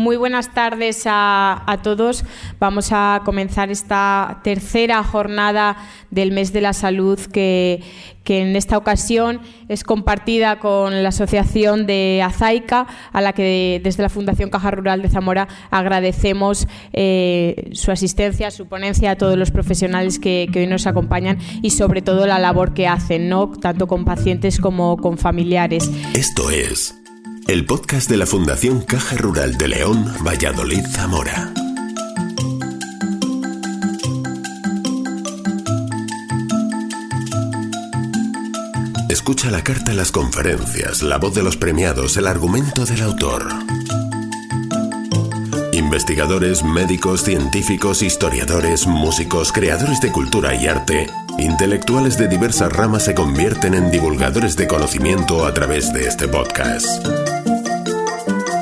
muy buenas tardes a todos. Vamos a comenzar esta tercera jornada del Mes de la Salud que en esta ocasión es compartida con la Asociación de Azaica, a la que desde la Fundación Caja Rural de Zamora agradecemos su asistencia, su ponencia, a todos los profesionales que hoy nos acompañan y sobre todo la labor que hacen, ¿no?, tanto con pacientes como con familiares. Esto es el podcast de la Fundación Caja Rural de León, Valladolid, Zamora. Escucha la carta, las conferencias, la voz de los premiados, el argumento del autor. Investigadores, médicos, científicos, historiadores, músicos, creadores de cultura y arte, intelectuales de diversas ramas se convierten en divulgadores de conocimiento a través de este podcast.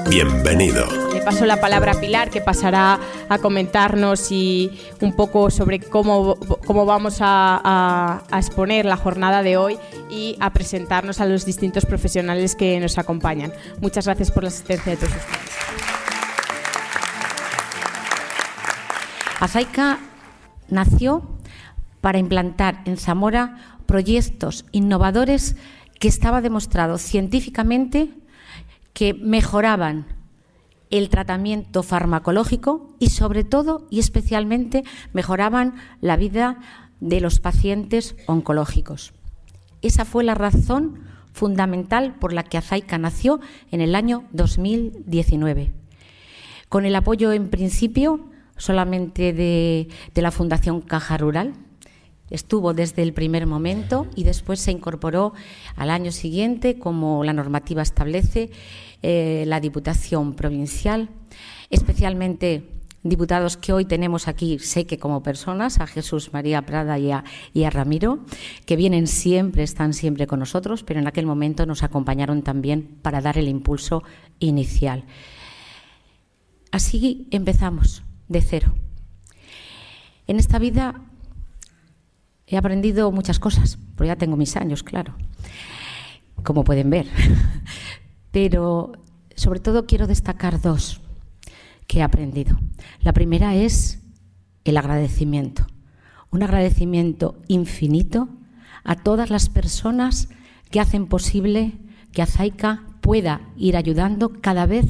Bienvenido. Le paso la palabra a Pilar, que pasará a comentarnos un poco sobre cómo vamos a exponer la jornada de hoy y a presentarnos a los distintos profesionales que nos acompañan. Muchas gracias por la asistencia de todos ustedes. Azaica nació para implantar en Zamora proyectos innovadores que estaba demostrado científicamente que mejoraban el tratamiento farmacológico y sobre todo y especialmente mejoraban la vida de los pacientes oncológicos. Esa fue la razón fundamental por la que Azaica nació en el año 2019. Con el apoyo en principio solamente de la Fundación Caja Rural. Estuvo desde el primer momento y después se incorporó al año siguiente, como la normativa establece, la Diputación Provincial, especialmente diputados que hoy tenemos aquí, sé que como personas, a Jesús María Prada y a Ramiro, que vienen siempre, están siempre con nosotros, pero en aquel momento nos acompañaron también para dar el impulso inicial. Así empezamos, de cero. En esta vida he aprendido muchas cosas, porque ya tengo mis años, claro, como pueden ver. Pero sobre todo quiero destacar dos que he aprendido. La primera es el agradecimiento. Un agradecimiento infinito a todas las personas que hacen posible que Azaica pueda ir ayudando cada vez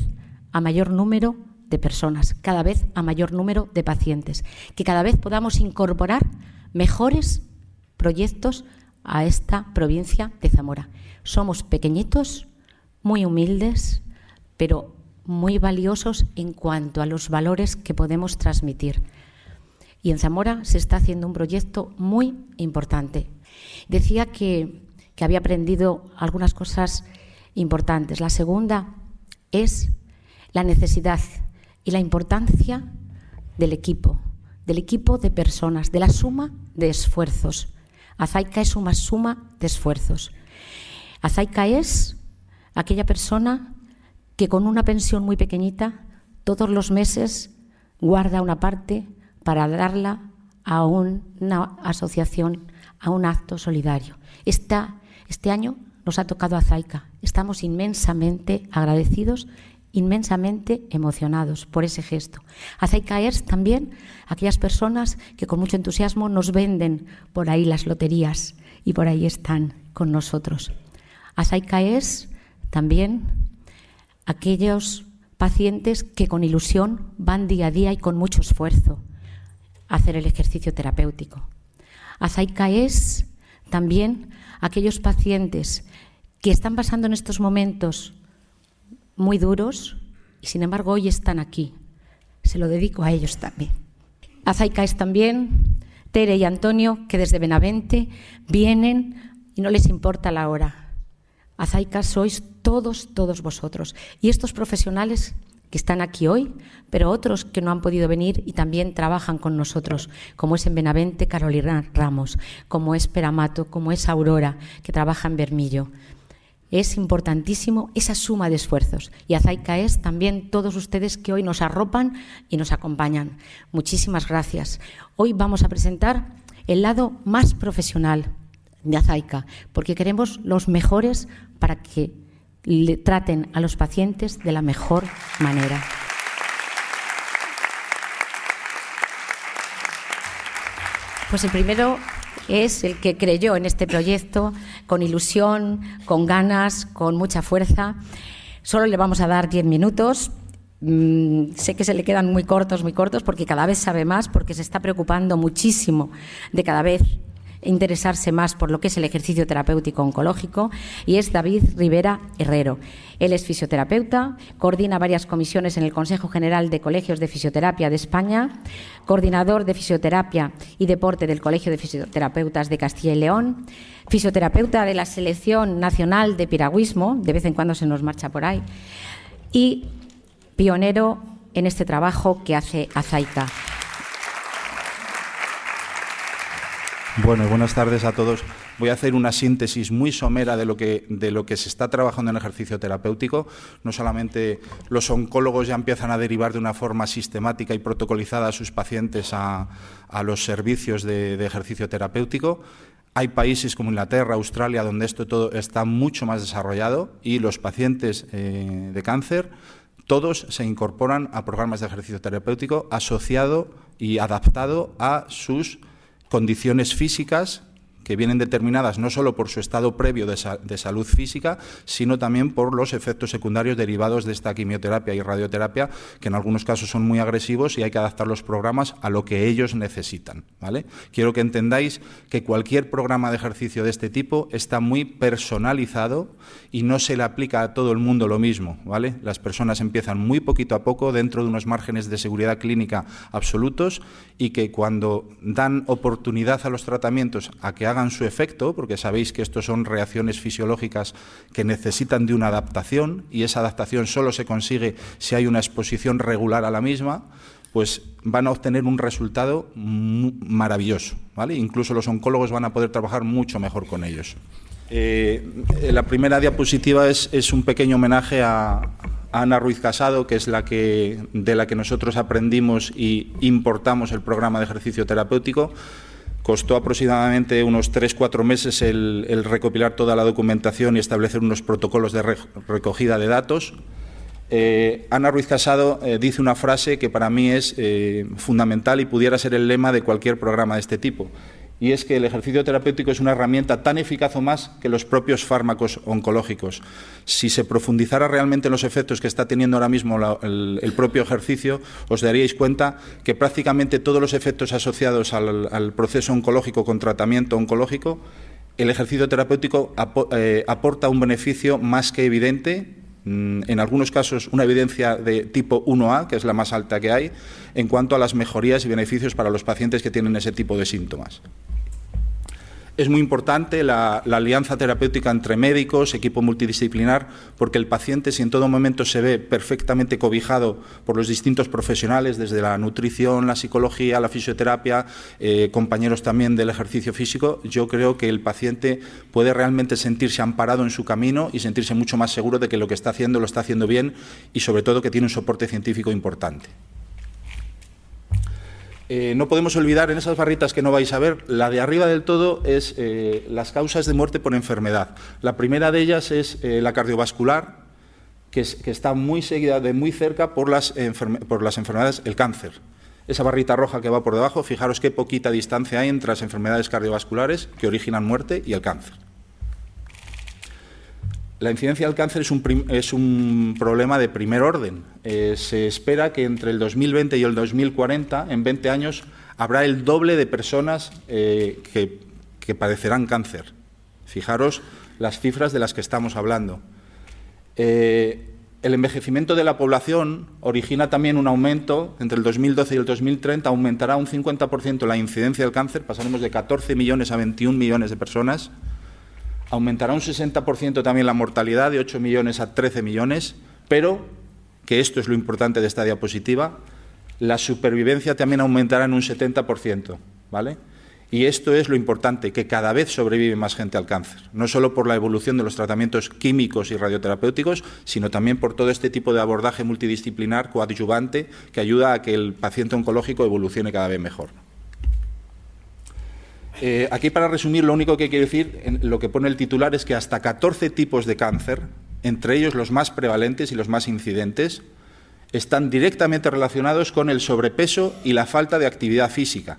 a mayor número de personas, cada vez a mayor número de pacientes, que cada vez podamos incorporar mejores proyectos a esta provincia de Zamora. Somos pequeñitos, muy humildes, pero muy valiosos en cuanto a los valores que podemos transmitir. Y en Zamora se está haciendo un proyecto muy importante. Decía que había aprendido algunas cosas importantes. La segunda es la necesidad y la importancia del equipo de personas, de la suma de esfuerzos. Azaica es una suma de esfuerzos. Azaica es aquella persona que con una pensión muy pequeñita todos los meses guarda una parte para darla a una asociación, a un acto solidario. Este año nos ha tocado Azaica. Estamos inmensamente agradecidos, inmensamente emocionados por ese gesto. Azaica es también aquellas personas que con mucho entusiasmo nos venden por ahí las loterías y por ahí están con nosotros. Azaica es también aquellos pacientes que con ilusión van día a día y con mucho esfuerzo a hacer el ejercicio terapéutico. Azaica es también aquellos pacientes que están pasando en estos momentos muy duros y sin embargo hoy están aquí. Se lo dedico a ellos también. Azaica es también Tere y Antonio, que desde Benavente vienen y no les importa la hora. Azaica sois todos vosotros. Y estos profesionales que están aquí hoy, pero otros que no han podido venir y también trabajan con nosotros, como es en Benavente Carolina Ramos, como es Peramato, como es Aurora, que trabaja en Bermillo. Es importantísimo esa suma de esfuerzos. Y Azaica es también todos ustedes que hoy nos arropan y nos acompañan. Muchísimas gracias. Hoy vamos a presentar el lado más profesional de Azaica, porque queremos los mejores para que le traten a los pacientes de la mejor manera. Pues el primero es el que creyó en este proyecto con ilusión, con ganas, con mucha fuerza. Solo le vamos a dar 10 minutos. Sé que se le quedan muy cortos, porque cada vez sabe más, porque se está preocupando muchísimo de cada vez interesarse más por lo que es el ejercicio terapéutico oncológico, y es David Rivera Herrero. Él es fisioterapeuta, coordina varias comisiones en el Consejo General de Colegios de Fisioterapia de España, coordinador de fisioterapia y deporte del Colegio de Fisioterapeutas de Castilla y León, fisioterapeuta de la Selección Nacional de Piragüismo, de vez en cuando se nos marcha por ahí, y pionero en este trabajo que hace Azaica. Bueno, buenas tardes a todos. Voy a hacer una síntesis muy somera de lo que se está trabajando en ejercicio terapéutico. No solamente los oncólogos ya empiezan a derivar de una forma sistemática y protocolizada a sus pacientes a los servicios de ejercicio terapéutico. Hay países como Inglaterra, Australia, donde esto todo está mucho más desarrollado, y los pacientes de cáncer todos se incorporan a programas de ejercicio terapéutico asociado y adaptado a sus condiciones físicas, que vienen determinadas no solo por su estado previo de salud física, sino también por los efectos secundarios derivados de esta quimioterapia y radioterapia, que en algunos casos son muy agresivos y hay que adaptar los programas a lo que ellos necesitan, ¿vale? Quiero que entendáis que cualquier programa de ejercicio de este tipo está muy personalizado y no se le aplica a todo el mundo lo mismo, ¿vale? Las personas empiezan muy poquito a poco dentro de unos márgenes de seguridad clínica absolutos, y que cuando dan oportunidad a los tratamientos a que hagan su efecto, porque sabéis que estos son reacciones fisiológicas que necesitan de una adaptación, y esa adaptación solo se consigue si hay una exposición regular a la misma, pues van a obtener un resultado maravilloso, ¿vale? Incluso los oncólogos van a poder trabajar mucho mejor con ellos. La primera diapositiva es un pequeño homenaje a Ana Ruiz Casado, que es de la que nosotros aprendimos y importamos el programa de ejercicio terapéutico. Costó aproximadamente unos 3-4 meses el recopilar toda la documentación y establecer unos protocolos de recogida de datos. Ana Ruiz Casado dice una frase que para mí es fundamental y pudiera ser el lema de cualquier programa de este tipo, y es que el ejercicio terapéutico es una herramienta tan eficaz o más que los propios fármacos oncológicos. Si se profundizara realmente en los efectos que está teniendo ahora mismo el propio ejercicio, os daríais cuenta que prácticamente todos los efectos asociados al proceso oncológico con tratamiento oncológico, el ejercicio terapéutico aporta un beneficio más que evidente, en algunos casos una evidencia de tipo 1A, que es la más alta que hay, en cuanto a las mejorías y beneficios para los pacientes que tienen ese tipo de síntomas. Es muy importante la alianza terapéutica entre médicos, equipo multidisciplinar, porque el paciente, si en todo momento se ve perfectamente cobijado por los distintos profesionales, desde la nutrición, la psicología, la fisioterapia, compañeros también del ejercicio físico, yo creo que el paciente puede realmente sentirse amparado en su camino y sentirse mucho más seguro de que lo que está haciendo lo está haciendo bien, y sobre todo que tiene un soporte científico importante. No podemos olvidar, en esas barritas que no vais a ver, la de arriba del todo es las causas de muerte por enfermedad. La primera de ellas es la cardiovascular, que está muy seguida de muy cerca por las enfermedades, el cáncer. Esa barrita roja que va por debajo, fijaros qué poquita distancia hay entre las enfermedades cardiovasculares que originan muerte y el cáncer. La incidencia del cáncer es un problema de primer orden. Se espera que entre el 2020 y el 2040, en 20 años, habrá el doble de personas que padecerán cáncer. Fijaros las cifras de las que estamos hablando. El envejecimiento de la población origina también un aumento. Entre el 2012 y el 2030 aumentará un 50% la incidencia del cáncer, pasaremos de 14 millones a 21 millones de personas. Aumentará un 60% también la mortalidad, de 8 millones a 13 millones, pero, que esto es lo importante de esta diapositiva, la supervivencia también aumentará en un 70%, ¿vale? Y esto es lo importante, que cada vez sobrevive más gente al cáncer, no solo por la evolución de los tratamientos químicos y radioterapéuticos, sino también por todo este tipo de abordaje multidisciplinar coadyuvante que ayuda a que el paciente oncológico evolucione cada vez mejor. Aquí, para resumir, lo único que quiero decir, lo que pone el titular, es que hasta 14 tipos de cáncer, entre ellos los más prevalentes y los más incidentes, están directamente relacionados con el sobrepeso y la falta de actividad física.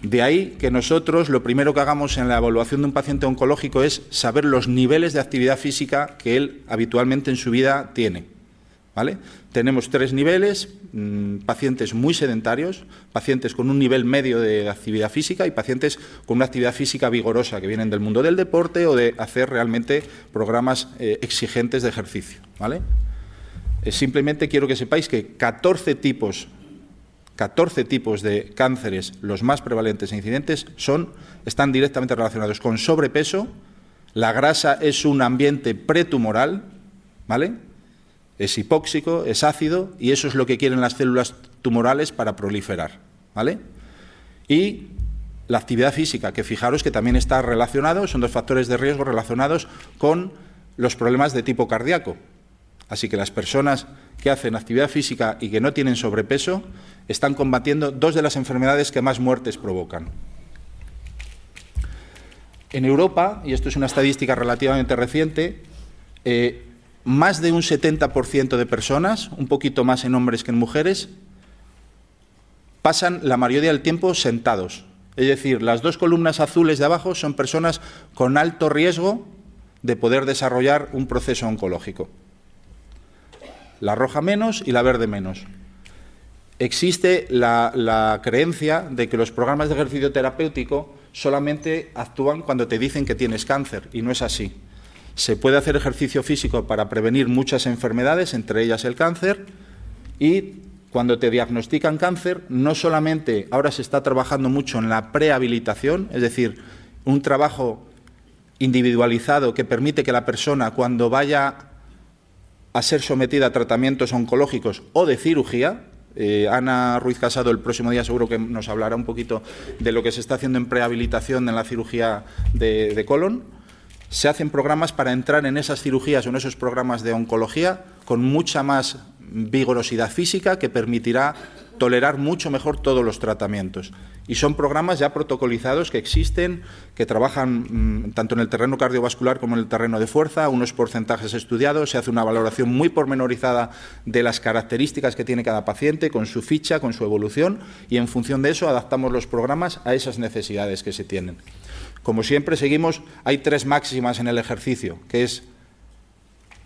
De ahí que nosotros lo primero que hagamos en la evaluación de un paciente oncológico es saber los niveles de actividad física que él habitualmente en su vida tiene, ¿vale? Tenemos 3 niveles, pacientes muy sedentarios, pacientes con un nivel medio de actividad física y pacientes con una actividad física vigorosa, que vienen del mundo del deporte o de hacer realmente programas exigentes de ejercicio, ¿vale? Simplemente quiero que sepáis que 14 tipos de cánceres, los más prevalentes e incidentes, están directamente relacionados con sobrepeso. La grasa es un ambiente pretumoral, ¿vale? Es hipóxico, es ácido, y eso es lo que quieren las células tumorales para proliferar, ¿vale? Y la actividad física, que fijaros que también está relacionado, son 2 factores de riesgo relacionados con los problemas de tipo cardíaco. Así que las personas que hacen actividad física y que no tienen sobrepeso están combatiendo 2 de las enfermedades que más muertes provocan. En Europa, y esto es una estadística relativamente reciente, más de un 70% de personas, un poquito más en hombres que en mujeres, pasan la mayoría del tiempo sentados. Es decir, las 2 columnas azules de abajo son personas con alto riesgo de poder desarrollar un proceso oncológico. La roja menos y la verde menos. Existe la creencia de que los programas de ejercicio terapéutico solamente actúan cuando te dicen que tienes cáncer, y no es así. Se puede hacer ejercicio físico para prevenir muchas enfermedades, entre ellas el cáncer, y cuando te diagnostican cáncer, no solamente ahora se está trabajando mucho en la prehabilitación, es decir, un trabajo individualizado que permite que la persona, cuando vaya a ser sometida a tratamientos oncológicos o de cirugía, Ana Ruiz Casado el próximo día seguro que nos hablará un poquito de lo que se está haciendo en prehabilitación en la cirugía de colon. Se hacen programas para entrar en esas cirugías o en esos programas de oncología con mucha más vigorosidad física que permitirá tolerar mucho mejor todos los tratamientos. Y son programas ya protocolizados que existen, que trabajan tanto en el terreno cardiovascular como en el terreno de fuerza, unos porcentajes estudiados, se hace una valoración muy pormenorizada de las características que tiene cada paciente, con su ficha, con su evolución, y en función de eso adaptamos los programas a esas necesidades que se tienen. Como siempre seguimos, hay 3 máximas en el ejercicio, que es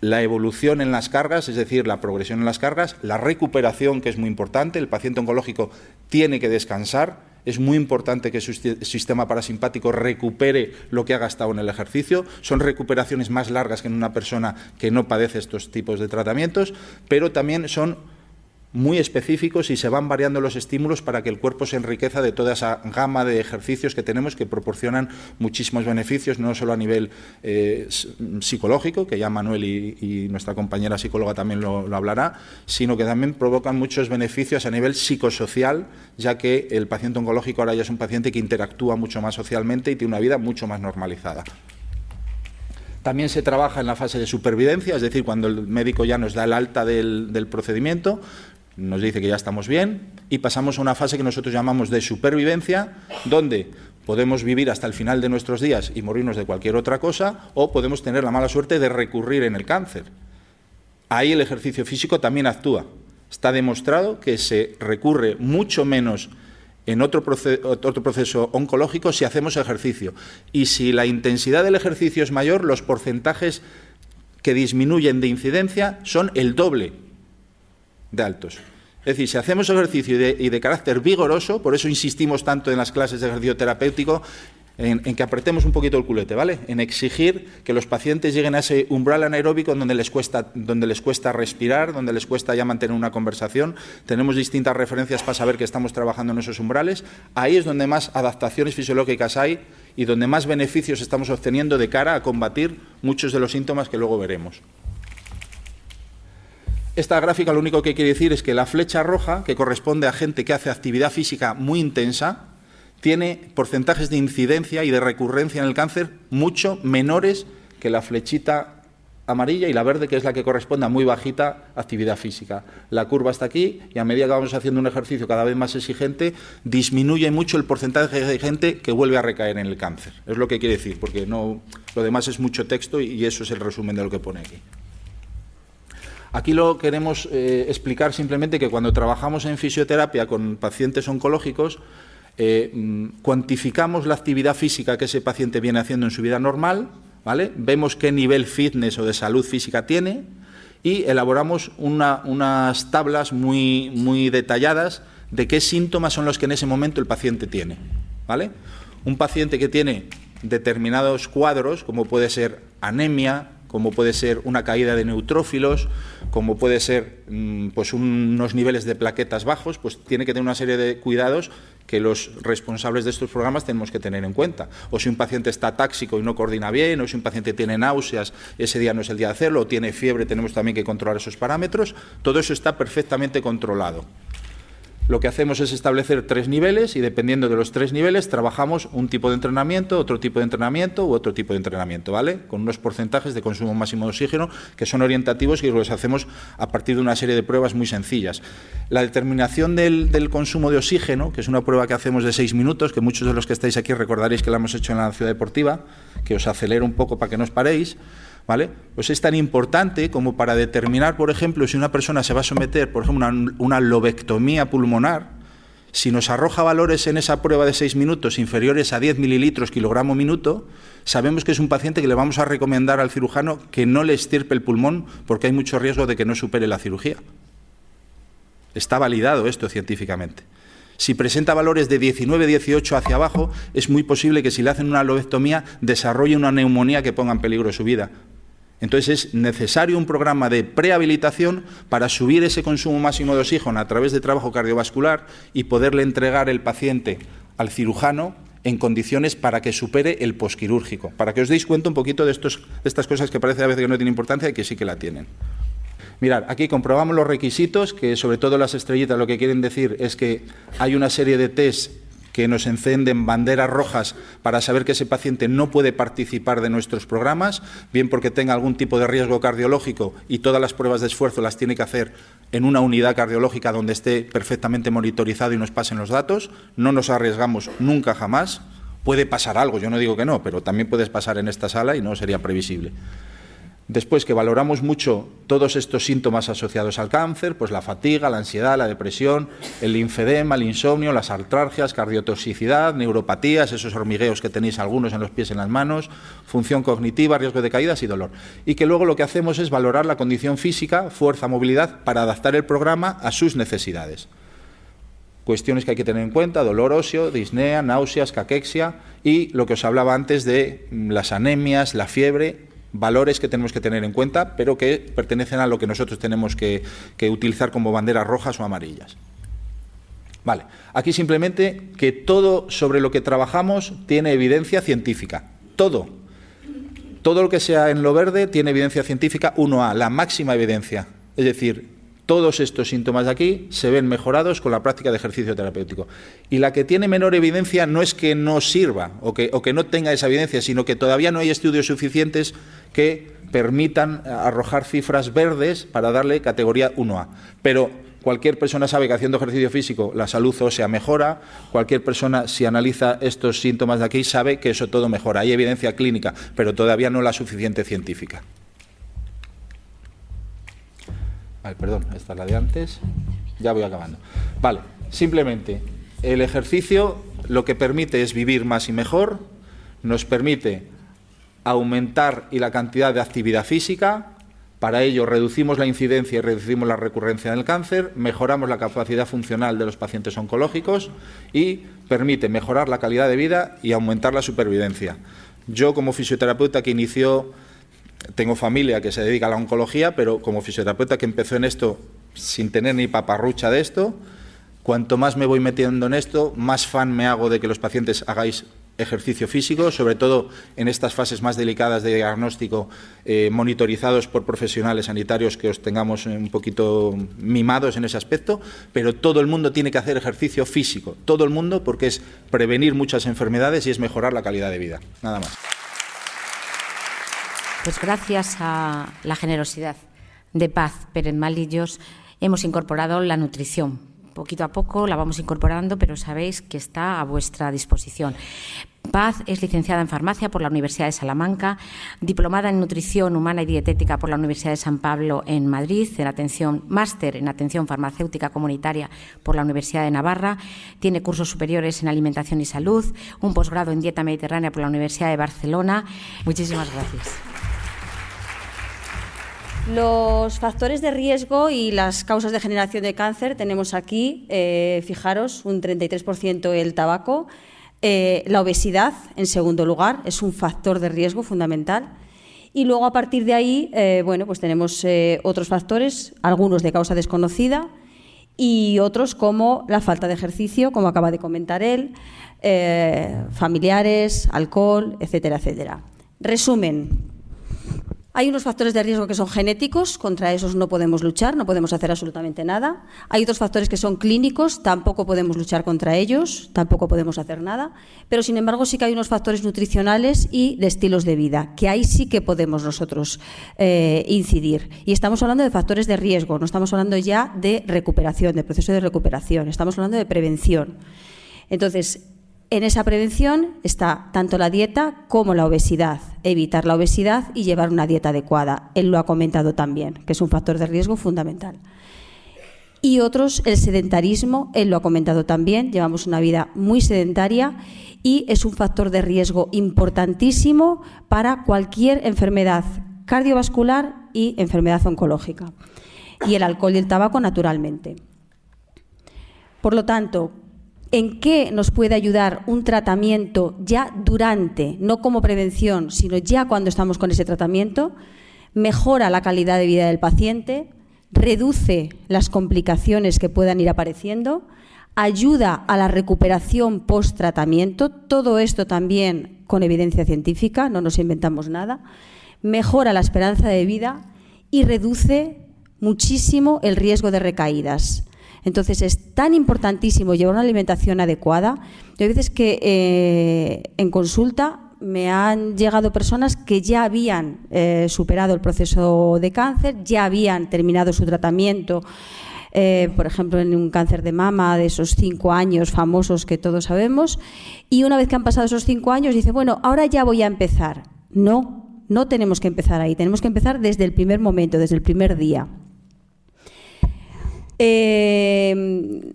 la evolución en las cargas, es decir, la progresión en las cargas, la recuperación, que es muy importante, el paciente oncológico tiene que descansar, es muy importante que su sistema parasimpático recupere lo que ha gastado en el ejercicio, son recuperaciones más largas que en una persona que no padece estos tipos de tratamientos, pero también son muy específicos y se van variando los estímulos para que el cuerpo se enriqueza de toda esa gama de ejercicios que tenemos que proporcionan muchísimos beneficios, no solo a nivel psicológico, que ya Manuel y nuestra compañera psicóloga también lo hablará, sino que también provocan muchos beneficios a nivel psicosocial, ya que el paciente oncológico ahora ya es un paciente que interactúa mucho más socialmente y tiene una vida mucho más normalizada. También se trabaja en la fase de supervivencia, es decir, cuando el médico ya nos da el alta del procedimiento, nos dice que ya estamos bien y pasamos a una fase que nosotros llamamos de supervivencia, donde podemos vivir hasta el final de nuestros días y morirnos de cualquier otra cosa, o podemos tener la mala suerte de recurrir en el cáncer. Ahí el ejercicio físico también actúa. Está demostrado que se recurre mucho menos en otro proceso oncológico si hacemos ejercicio. Y si la intensidad del ejercicio es mayor, los porcentajes que disminuyen de incidencia son el doble de altos. Es decir, si hacemos ejercicio y de carácter vigoroso, por eso insistimos tanto en las clases de ejercicio terapéutico, en que apretemos un poquito el culete, ¿vale? En exigir que los pacientes lleguen a ese umbral anaeróbico donde les cuesta respirar, donde les cuesta ya mantener una conversación. Tenemos distintas referencias para saber que estamos trabajando en esos umbrales. Ahí es donde más adaptaciones fisiológicas hay y donde más beneficios estamos obteniendo de cara a combatir muchos de los síntomas que luego veremos. Esta gráfica lo único que quiere decir es que la flecha roja, que corresponde a gente que hace actividad física muy intensa, tiene porcentajes de incidencia y de recurrencia en el cáncer mucho menores que la flechita amarilla y la verde, que es la que corresponde a muy bajita actividad física. La curva está aquí y a medida que vamos haciendo un ejercicio cada vez más exigente, disminuye mucho el porcentaje de gente que vuelve a recaer en el cáncer. Es lo que quiere decir, porque no, lo demás es mucho texto y eso es el resumen de lo que pone aquí. Aquí lo queremos explicar simplemente que cuando trabajamos en fisioterapia con pacientes oncológicos, Cuantificamos la actividad física que ese paciente viene haciendo en su vida normal, ¿vale? Vemos qué nivel fitness o de salud física tiene y elaboramos unas tablas muy detalladas de qué síntomas son los que en ese momento el paciente tiene, ¿vale? Un paciente que tiene determinados cuadros, como puede ser anemia, como puede ser una caída de neutrófilos, como puede ser pues unos niveles de plaquetas bajos, pues tiene que tener una serie de cuidados que los responsables de estos programas tenemos que tener en cuenta. O si un paciente está táxico y no coordina bien, o si un paciente tiene náuseas, ese día no es el día de hacerlo, o tiene fiebre, tenemos también que controlar esos parámetros. Todo eso está perfectamente controlado. Lo que hacemos es establecer 3 niveles y dependiendo de los 3 niveles trabajamos un tipo de entrenamiento, otro tipo de entrenamiento u otro tipo de entrenamiento, ¿vale? Con unos porcentajes de consumo máximo de oxígeno que son orientativos y los hacemos a partir de una serie de pruebas muy sencillas. La determinación del consumo de oxígeno, que es una prueba que hacemos de 6 minutos, que muchos de los que estáis aquí recordaréis que la hemos hecho en la Ciudad Deportiva, que os acelero un poco para que no os paréis, ¿vale? Pues es tan importante como para determinar, por ejemplo, si una persona se va a someter, por ejemplo, a una lobectomía pulmonar, si nos arroja valores en esa prueba de 6 minutos inferiores a 10 mililitros kilogramo minuto, sabemos que es un paciente que le vamos a recomendar al cirujano que no le extirpe el pulmón porque hay mucho riesgo de que no supere la cirugía. Está validado esto científicamente. Si presenta valores de 19, 18 hacia abajo, es muy posible que si le hacen una lobectomía desarrolle una neumonía que ponga en peligro su vida. Entonces es necesario un programa de prehabilitación para subir ese consumo máximo de oxígeno a través de trabajo cardiovascular y poderle entregar el paciente al cirujano en condiciones para que supere el posquirúrgico. Para que os deis cuenta un poquito de estas cosas que parece a veces que no tienen importancia y que sí que la tienen. Mirad, aquí comprobamos los requisitos, que sobre todo las estrellitas lo que quieren decir es que hay una serie de test que nos encenden banderas rojas para saber que ese paciente no puede participar de nuestros programas, bien porque tenga algún tipo de riesgo cardiológico y todas las pruebas de esfuerzo las tiene que hacer en una unidad cardiológica donde esté perfectamente monitorizado y nos pasen los datos. No nos arriesgamos nunca jamás. Puede pasar algo, yo no digo que no, pero también puedes pasar en esta sala y no sería previsible. Después, que valoramos mucho todos estos síntomas asociados al cáncer, pues la fatiga, la ansiedad, la depresión, el linfedema, el insomnio, las artralgias, cardiotoxicidad, neuropatías, esos hormigueos que tenéis algunos en los pies y en las manos, función cognitiva, riesgo de caídas y dolor. Y que luego lo que hacemos es valorar la condición física, fuerza, movilidad, para adaptar el programa a sus necesidades. Cuestiones que hay que tener en cuenta: dolor óseo, disnea, náuseas, caquexia y lo que os hablaba antes de las anemias, la fiebre. Valores que tenemos que tener en cuenta, pero que pertenecen a lo que nosotros tenemos que utilizar como banderas rojas o amarillas. Vale, aquí simplemente que todo sobre lo que trabajamos tiene evidencia científica. Todo lo que sea en lo verde tiene evidencia científica 1A, la máxima evidencia. Es decir, todos estos síntomas de aquí se ven mejorados con la práctica de ejercicio terapéutico. Y la que tiene menor evidencia no es que no sirva o que no tenga esa evidencia, sino que todavía no hay estudios suficientes que permitan arrojar cifras verdes para darle categoría 1A. Pero cualquier persona sabe que haciendo ejercicio físico la salud ósea mejora, cualquier persona, si analiza estos síntomas de aquí, sabe que eso todo mejora. Hay evidencia clínica, pero todavía no la suficiente científica. Vale, perdón, esta es la de antes. Ya voy acabando. Vale, simplemente el ejercicio lo que permite es vivir más y mejor, nos permite aumentar la cantidad de actividad física, para ello reducimos la incidencia y reducimos la recurrencia del cáncer, mejoramos la capacidad funcional de los pacientes oncológicos y permite mejorar la calidad de vida y aumentar la supervivencia. Yo, como fisioterapeuta que inició, tengo familia que se dedica a la oncología, pero como fisioterapeuta que empezó en esto sin tener ni paparrucha de esto, cuanto más me voy metiendo en esto, más fan me hago de que los pacientes hagáis ejercicio físico, sobre todo en estas fases más delicadas de diagnóstico, monitorizados por profesionales sanitarios que os tengamos un poquito mimados en ese aspecto, pero todo el mundo tiene que hacer ejercicio físico, todo el mundo, porque es prevenir muchas enfermedades y es mejorar la calidad de vida. Nada más. Pues gracias a la generosidad de Paz Pérez Malillos hemos incorporado la nutrición. Poquito a poco la vamos incorporando, pero sabéis que está a vuestra disposición. Paz es licenciada en Farmacia por la Universidad de Salamanca, diplomada en Nutrición Humana y Dietética por la Universidad de San Pablo en Madrid, máster en Atención Farmacéutica Comunitaria por la Universidad de Navarra, tiene cursos superiores en Alimentación y Salud, un posgrado en Dieta Mediterránea por la Universidad de Barcelona. Muchísimas gracias. Los factores de riesgo y las causas de generación de cáncer tenemos aquí, fijaros, un 33% el tabaco. La obesidad, en segundo lugar, es un factor de riesgo fundamental. Y luego, a partir de ahí, bueno, pues tenemos otros factores, algunos de causa desconocida y otros como la falta de ejercicio, como acaba de comentar él, familiares, alcohol, etcétera, etcétera. Resumen. Hay unos factores de riesgo que son genéticos, contra esos no podemos luchar, no podemos hacer absolutamente nada. Hay otros factores que son clínicos, tampoco podemos luchar contra ellos, tampoco podemos hacer nada. Pero, sin embargo, sí que hay unos factores nutricionales y de estilos de vida, que ahí sí que podemos nosotros incidir. Y estamos hablando de factores de riesgo, no estamos hablando ya de recuperación, de proceso de recuperación, estamos hablando de prevención. Entonces, en esa prevención está tanto la dieta como la obesidad. Evitar la obesidad y llevar una dieta adecuada. Él lo ha comentado también, que es un factor de riesgo fundamental. Y otros, el sedentarismo, él lo ha comentado también. Llevamos una vida muy sedentaria y es un factor de riesgo importantísimo para cualquier enfermedad cardiovascular y enfermedad oncológica. Y el alcohol y el tabaco, naturalmente. Por lo tanto, ¿en qué nos puede ayudar un tratamiento ya durante, no como prevención, sino ya cuando estamos con ese tratamiento? Mejora la calidad de vida del paciente, reduce las complicaciones que puedan ir apareciendo, ayuda a la recuperación post-tratamiento, todo esto también con evidencia científica, no nos inventamos nada, mejora la esperanza de vida y reduce muchísimo el riesgo de recaídas. Entonces, es tan importantísimo llevar una alimentación adecuada. Hay veces que en consulta me han llegado personas que ya habían superado el proceso de cáncer, ya habían terminado su tratamiento, por ejemplo, en un cáncer de mama de esos 5 años famosos que todos sabemos, y una vez que han pasado esos 5 años, dice, bueno, ahora ya voy a empezar. No tenemos que empezar ahí, tenemos que empezar desde el primer momento, desde el primer día. El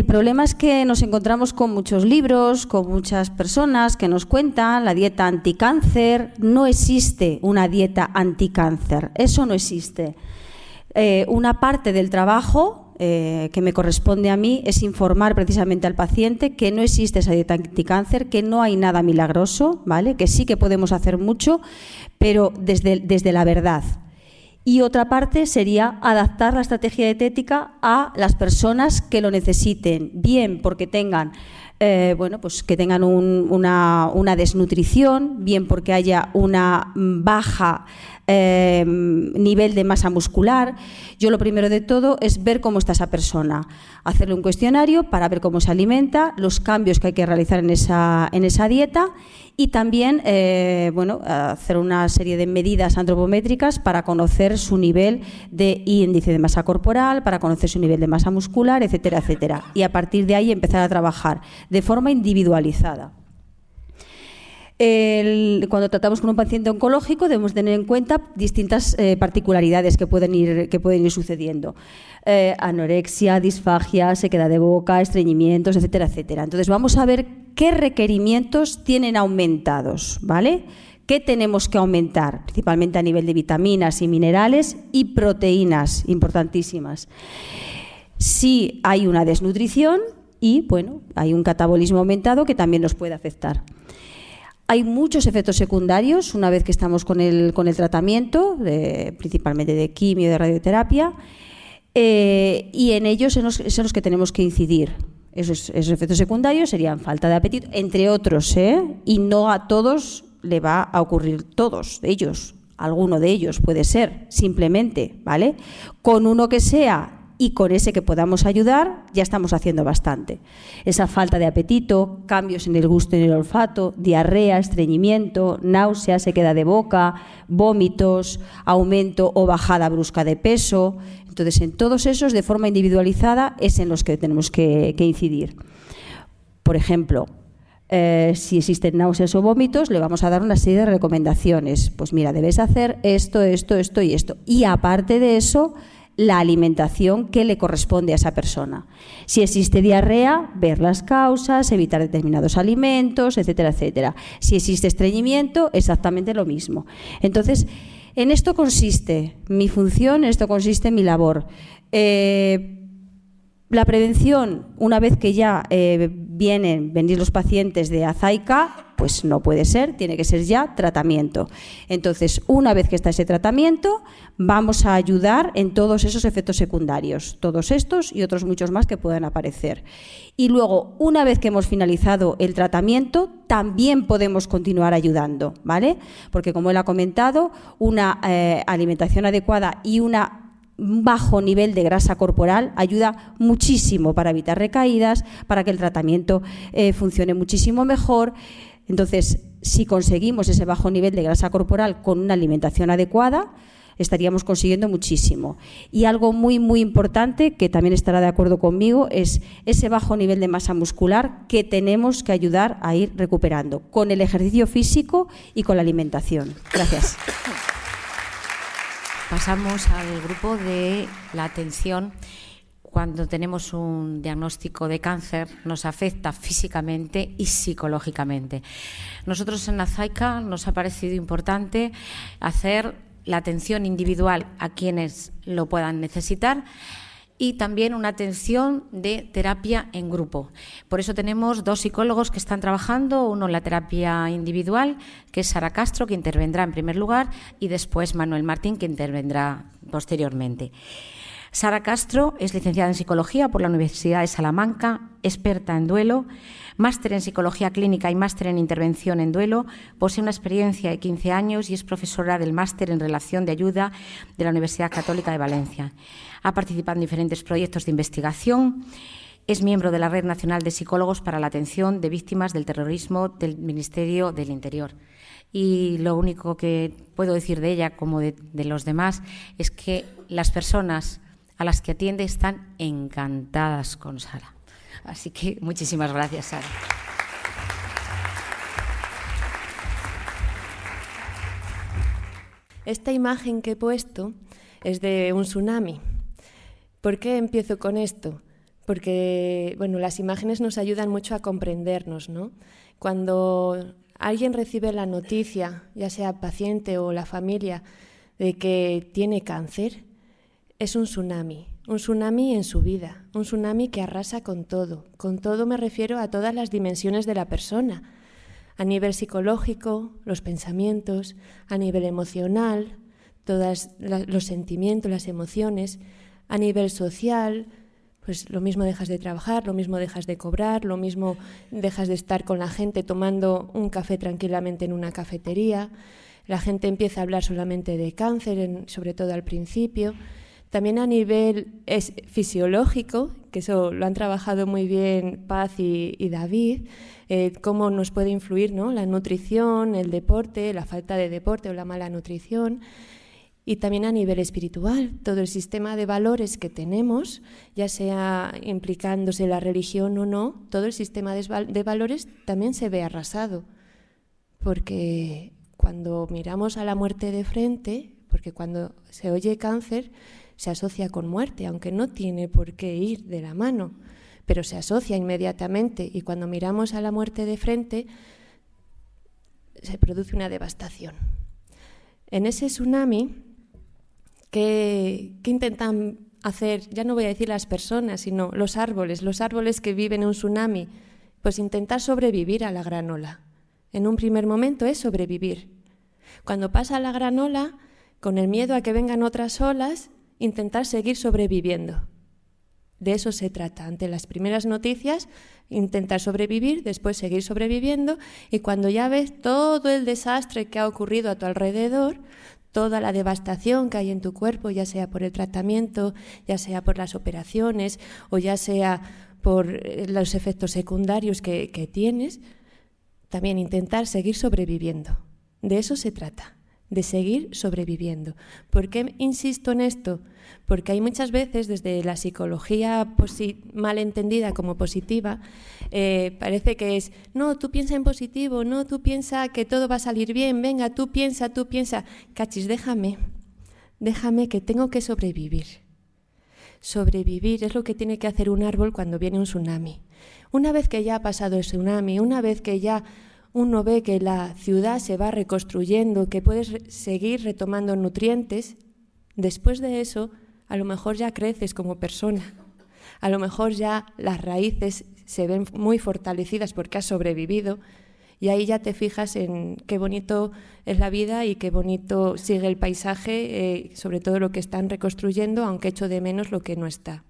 problema es que nos encontramos con muchos libros, con muchas personas que nos cuentan la dieta anticáncer. No existe una dieta anticáncer, eso no existe. Una parte del trabajo que me corresponde a mí es informar precisamente al paciente que no existe esa dieta anticáncer, que no hay nada milagroso, ¿vale? Que sí que podemos hacer mucho, pero desde la verdad. Y otra parte sería adaptar la estrategia dietética a las personas que lo necesiten, bien porque tengan, pues que tengan una desnutrición, bien porque haya una baja nivel de masa muscular. Yo lo primero de todo es ver cómo está esa persona, hacerle un cuestionario para ver cómo se alimenta, los cambios que hay que realizar en esa dieta y también hacer una serie de medidas antropométricas para conocer su nivel de índice de masa corporal, para conocer su nivel de masa muscular, etcétera, etcétera. Y a partir de ahí empezar a trabajar de forma individualizada. Cuando tratamos con un paciente oncológico debemos tener en cuenta distintas particularidades que pueden ir sucediendo. Anorexia, disfagia, sequedad de boca, estreñimientos, etcétera, etcétera. Entonces vamos a ver qué requerimientos tienen aumentados, ¿vale? ¿Qué tenemos que aumentar? Principalmente a nivel de vitaminas y minerales y proteínas, importantísimas. Si hay una desnutrición y, hay un catabolismo aumentado que también nos puede afectar. Hay muchos efectos secundarios una vez que estamos con el tratamiento, principalmente de quimio, de radioterapia, y en ellos son los que tenemos que incidir. Esos efectos secundarios serían falta de apetito, entre otros, y no a todos le va a ocurrir todos ellos. Alguno de ellos puede ser, simplemente, ¿vale? Con uno que sea y con ese que podamos ayudar, ya estamos haciendo bastante. Esa falta de apetito, cambios en el gusto y en el olfato, diarrea, estreñimiento, náusea, sequedad de boca, vómitos, aumento o bajada brusca de peso. Entonces, en todos esos, de forma individualizada, es en los que tenemos que incidir. Por ejemplo, Si existen náuseas o vómitos, le vamos a dar una serie de recomendaciones. Pues mira, debes hacer esto, esto, esto y esto. Y aparte de eso, la alimentación que le corresponde a esa persona. Si existe diarrea, ver las causas, evitar determinados alimentos, etcétera, etcétera. Si existe estreñimiento, exactamente lo mismo. Entonces, en esto consiste mi función, en esto consiste mi labor. La prevención, una vez que ya venís los pacientes de azaica, pues no puede ser, tiene que ser ya tratamiento. Entonces, una vez que está ese tratamiento, vamos a ayudar en todos esos efectos secundarios, todos estos y otros muchos más que puedan aparecer. Y luego, una vez que hemos finalizado el tratamiento, también podemos continuar ayudando, ¿vale? Porque, como él ha comentado, una alimentación adecuada y un bajo nivel de grasa corporal ayuda muchísimo para evitar recaídas, para que el tratamiento funcione muchísimo mejor. Entonces, si conseguimos ese bajo nivel de grasa corporal con una alimentación adecuada, estaríamos consiguiendo muchísimo. Y algo muy, muy importante, que también estará de acuerdo conmigo, es ese bajo nivel de masa muscular que tenemos que ayudar a ir recuperando con el ejercicio físico y con la alimentación. Gracias. Pasamos al grupo de la atención. Cuando tenemos un diagnóstico de cáncer, nos afecta físicamente y psicológicamente. Nosotros en Azaica nos ha parecido importante hacer la atención individual a quienes lo puedan necesitar y también una atención de terapia en grupo. Por eso tenemos 2 psicólogos que están trabajando, uno en la terapia individual, que es Sara Castro, que intervendrá en primer lugar, y después Manuel Martín, que intervendrá posteriormente. Sara Castro es licenciada en Psicología por la Universidad de Salamanca, experta en duelo, máster en Psicología Clínica y máster en Intervención en Duelo, posee una experiencia de 15 años y es profesora del máster en Relación de Ayuda de la Universidad Católica de Valencia. Ha participado en diferentes proyectos de investigación, es miembro de la Red Nacional de Psicólogos para la Atención de Víctimas del Terrorismo del Ministerio del Interior. Y lo único que puedo decir de ella, como de los demás, es que las personas a las que atiende están encantadas con Sara. Así que muchísimas gracias, Sara. Esta imagen que he puesto es de un tsunami. ¿Por qué empiezo con esto? Porque las imágenes nos ayudan mucho a comprendernos, ¿no? Cuando alguien recibe la noticia, ya sea paciente o la familia, de que tiene cáncer, es un tsunami en su vida, un tsunami que arrasa con todo. Con todo me refiero a todas las dimensiones de la persona, a nivel psicológico, los pensamientos, a nivel emocional, todos los sentimientos, las emociones, a nivel social, pues lo mismo dejas de trabajar, lo mismo dejas de cobrar, lo mismo dejas de estar con la gente tomando un café tranquilamente en una cafetería, la gente empieza a hablar solamente de cáncer, sobre todo al principio. También a nivel fisiológico, que eso lo han trabajado muy bien Paz y David, cómo nos puede influir, ¿no?, la nutrición, el deporte, la falta de deporte o la mala nutrición. Y también a nivel espiritual, todo el sistema de valores que tenemos, ya sea implicándose la religión o no, todo el sistema de valores también se ve arrasado. Porque cuando miramos a la muerte de frente, porque cuando se oye cáncer, se asocia con muerte, aunque no tiene por qué ir de la mano, pero se asocia inmediatamente. Y cuando miramos a la muerte de frente, se produce una devastación. En ese tsunami, ¿qué intentan hacer? Ya no voy a decir las personas, sino los árboles que viven en un tsunami, pues intentar sobrevivir a la gran ola. En un primer momento es sobrevivir. Cuando pasa la gran ola, con el miedo a que vengan otras olas, intentar seguir sobreviviendo. De eso se trata. Ante las primeras noticias, intentar sobrevivir, después seguir sobreviviendo, y cuando ya ves todo el desastre que ha ocurrido a tu alrededor, toda la devastación que hay en tu cuerpo, ya sea por el tratamiento, ya sea por las operaciones o ya sea por los efectos secundarios que tienes, también intentar seguir sobreviviendo. De eso se trata. de seguir sobreviviendo. ¿Por qué insisto en esto? Porque hay muchas veces, desde la psicología mal entendida como positiva, parece que es, no, tú piensa en positivo, no, tú piensa que todo va a salir bien, venga, tú piensa, cachis, déjame que tengo que sobrevivir. Sobrevivir es lo que tiene que hacer un árbol cuando viene un tsunami. Una vez que ya ha pasado el tsunami, una vez que ya uno ve que la ciudad se va reconstruyendo, que puedes seguir retomando nutrientes, después de eso, a lo mejor ya creces como persona. A lo mejor ya las raíces se ven muy fortalecidas porque has sobrevivido y ahí ya te fijas en qué bonito es la vida y qué bonito sigue el paisaje, sobre todo lo que están reconstruyendo, aunque echo de menos lo que no está.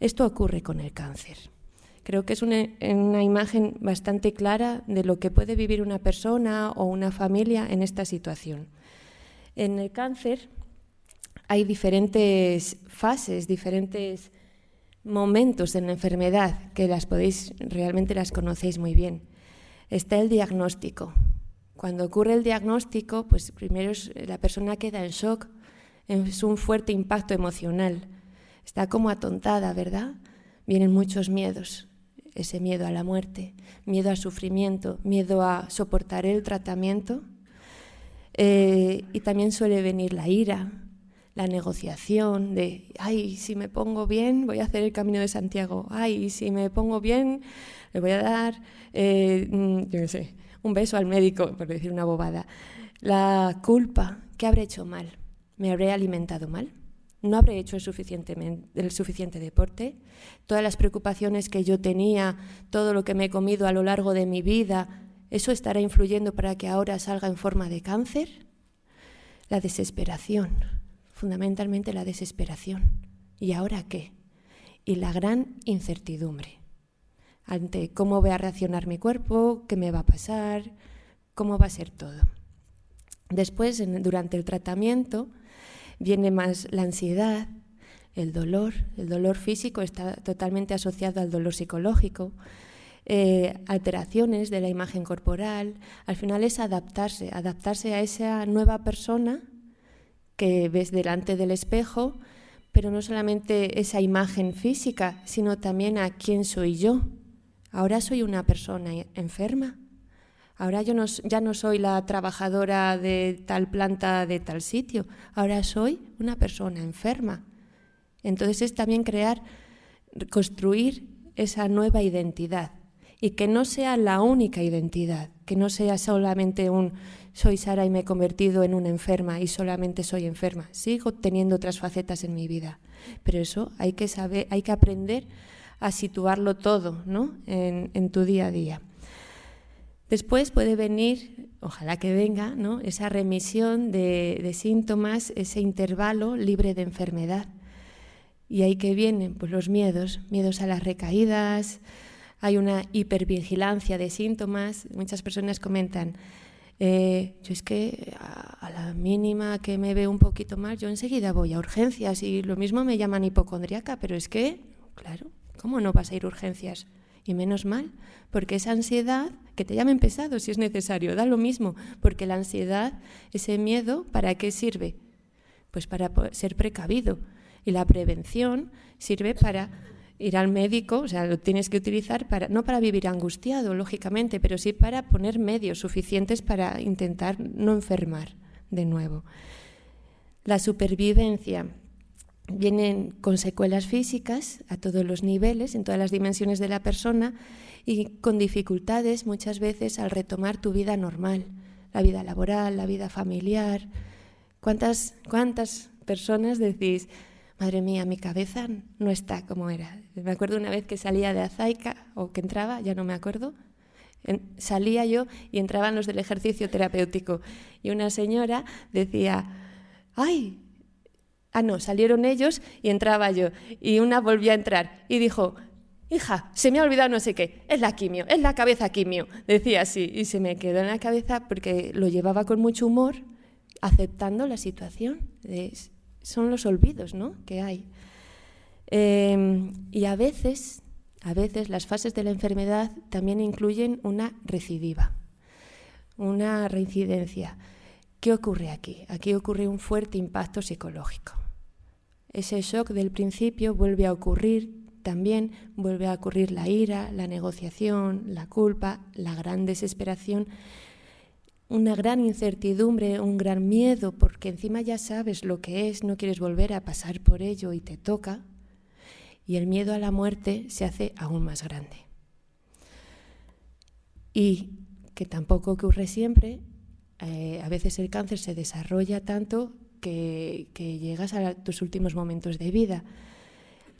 Esto ocurre con el cáncer. Creo que es una imagen bastante clara de lo que puede vivir una persona o una familia en esta situación. En el cáncer hay diferentes fases, diferentes momentos en la enfermedad que realmente las conocéis muy bien. Está el diagnóstico. Cuando ocurre el diagnóstico, pues primero la persona queda en shock, es un fuerte impacto emocional. Está como atontada, ¿verdad? Vienen muchos miedos. Ese miedo a la muerte, miedo al sufrimiento, miedo a soportar el tratamiento. Y también suele venir la ira, la negociación de, ay, si me pongo bien, voy a hacer el Camino de Santiago. Ay, si me pongo bien, le voy a dar, yo qué sé, un beso al médico, por decir una bobada. La culpa, ¿qué habré hecho mal? ¿Me habré alimentado mal? ¿No habré hecho el suficiente deporte? Todas las preocupaciones que yo tenía, todo lo que me he comido a lo largo de mi vida, ¿eso estará influyendo para que ahora salga en forma de cáncer? La desesperación, fundamentalmente la desesperación. ¿Y ahora qué? Y la gran incertidumbre ante cómo va a reaccionar mi cuerpo, qué me va a pasar, cómo va a ser todo. Después, durante el tratamiento, viene más la ansiedad, el dolor físico está totalmente asociado al dolor psicológico, alteraciones de la imagen corporal. Al final es adaptarse a esa nueva persona que ves delante del espejo, pero no solamente esa imagen física, sino también a quién soy yo. Ahora soy una persona enferma. Ahora ya no soy la trabajadora de tal planta de tal sitio, ahora soy una persona enferma. Entonces es también construir esa nueva identidad y que no sea la única identidad, que no sea solamente soy Sara y me he convertido en una enferma y solamente soy enferma. Sigo teniendo otras facetas en mi vida, pero eso hay que aprender a situarlo todo, ¿no? en tu día a día. Después puede venir, ojalá que venga, ¿no? Esa remisión de síntomas, ese intervalo libre de enfermedad. Y ahí que vienen pues los miedos a las recaídas, hay una hipervigilancia de síntomas. Muchas personas comentan, yo es que a la mínima que me veo un poquito mal, yo enseguida voy a urgencias y lo mismo me llaman hipocondríaca, pero es que, claro, ¿cómo no vas a ir a urgencias? Y menos mal, porque esa ansiedad, que te llamen pesado si es necesario, da lo mismo, porque la ansiedad, ese miedo, ¿para qué sirve? Pues para ser precavido. Y la prevención sirve para ir al médico, o sea, lo tienes que utilizar no para vivir angustiado, lógicamente, pero sí para poner medios suficientes para intentar no enfermar de nuevo. La supervivencia. Vienen con secuelas físicas a todos los niveles, en todas las dimensiones de la persona y con dificultades muchas veces al retomar tu vida normal, la vida laboral, la vida familiar. ¿Cuántas personas decís, madre mía, mi cabeza no está como era? Me acuerdo una vez que salía de Azaica, o que entraba, ya no me acuerdo, salía yo y entraban los del ejercicio terapéutico y una señora decía, ¡ay! No, salieron ellos y entraba yo. Y una volvió a entrar y dijo, hija, se me ha olvidado no sé qué, es la quimio, es la cabeza quimio. Decía así y se me quedó en la cabeza porque lo llevaba con mucho humor, aceptando la situación. Son los olvidos, ¿no?, que hay. Y a veces las fases de la enfermedad también incluyen una recidiva, una reincidencia, ¿Qué ocurre aquí? Aquí ocurre un fuerte impacto psicológico. Ese shock del principio vuelve a ocurrir también, vuelve a ocurrir la ira, la negociación, la culpa, la gran desesperación, una gran incertidumbre, un gran miedo, porque encima ya sabes lo que es, no quieres volver a pasar por ello y te toca, y el miedo a la muerte se hace aún más grande. Y que tampoco ocurre siempre, a veces el cáncer se desarrolla tanto que llegas a tus últimos momentos de vida.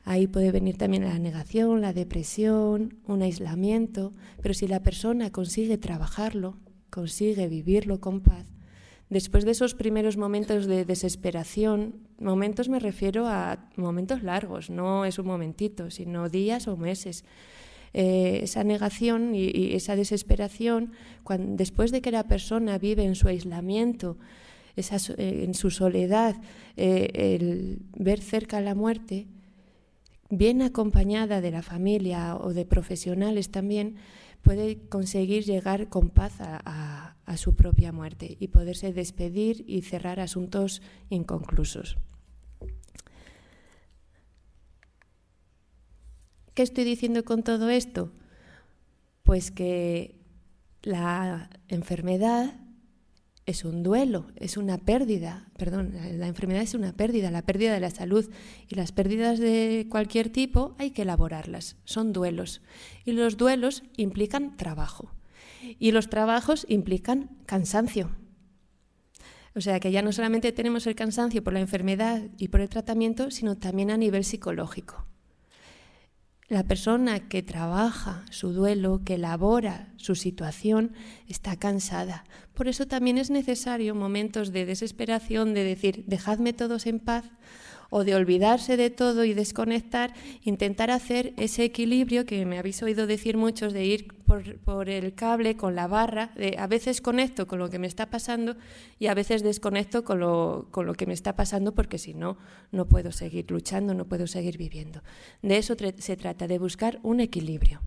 Ahí puede venir también la negación, la depresión, un aislamiento, pero si la persona consigue trabajarlo, consigue vivirlo con paz, después de esos primeros momentos de desesperación, momentos me refiero a momentos largos, no es un momentito, sino días o meses, esa negación y esa desesperación, después de que la persona vive en su aislamiento, en su soledad, el ver cerca la muerte, bien acompañada de la familia o de profesionales también, puede conseguir llegar con paz a su propia muerte y poderse despedir y cerrar asuntos inconclusos. ¿Qué estoy diciendo con todo esto? Pues que la enfermedad es un duelo, es una pérdida, la enfermedad es una pérdida, la pérdida de la salud, y las pérdidas de cualquier tipo hay que elaborarlas, son duelos, y los duelos implican trabajo, y los trabajos implican cansancio. O sea que ya no solamente tenemos el cansancio por la enfermedad y por el tratamiento, sino también a nivel psicológico. La persona que trabaja su duelo, que elabora su situación, está cansada. Por eso también es necesario momentos de desesperación, de decir, dejadme todos en paz, o de olvidarse de todo y desconectar, intentar hacer ese equilibrio que me habéis oído decir muchos, de ir por el cable con la barra, de a veces conecto con lo que me está pasando y a veces desconecto con lo que me está pasando, porque si no, no puedo seguir luchando, no puedo seguir viviendo. De eso se trata, de buscar un equilibrio.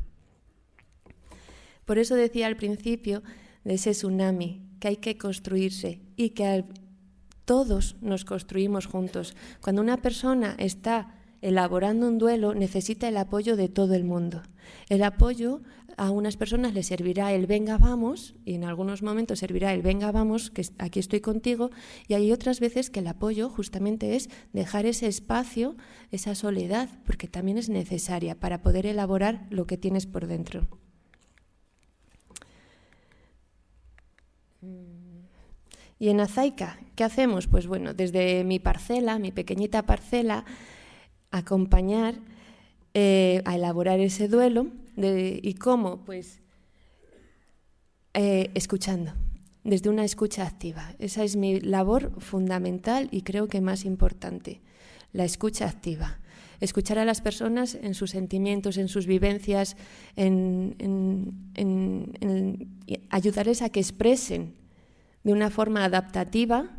Por eso decía al principio de ese tsunami, que hay que construirse y que todos nos construimos juntos. Cuando una persona está elaborando un duelo, necesita el apoyo de todo el mundo. El apoyo a unas personas les servirá el venga vamos, y en algunos momentos servirá el venga vamos, que aquí estoy contigo, y hay otras veces que el apoyo justamente es dejar ese espacio, esa soledad, porque también es necesaria para poder elaborar lo que tienes por dentro. Y en Azaica, ¿qué hacemos? Pues bueno, desde mi parcela, mi pequeñita parcela, acompañar a elaborar ese duelo. ¿Y cómo? Pues escuchando, desde una escucha activa. Esa es mi labor fundamental y creo que más importante, la escucha activa. Escuchar a las personas en sus sentimientos, en sus vivencias, ayudarles a que expresen de una forma adaptativa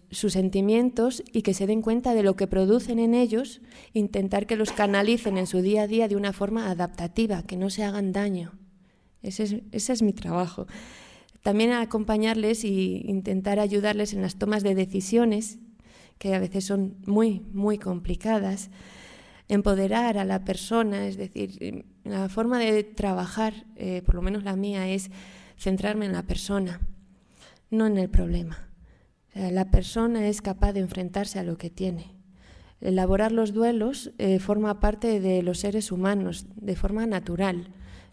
sus sentimientos y que se den cuenta de lo que producen en ellos, intentar que los canalicen en su día a día de una forma adaptativa, que no se hagan daño. Ese es mi trabajo. También acompañarles e intentar ayudarles en las tomas de decisiones, que a veces son muy, muy complicadas. Empoderar a la persona, es decir, la forma de trabajar, por lo menos la mía, es centrarme en la persona, no en el problema. O sea, la persona es capaz de enfrentarse a lo que tiene. Elaborar los duelos forma parte de los seres humanos, de forma natural.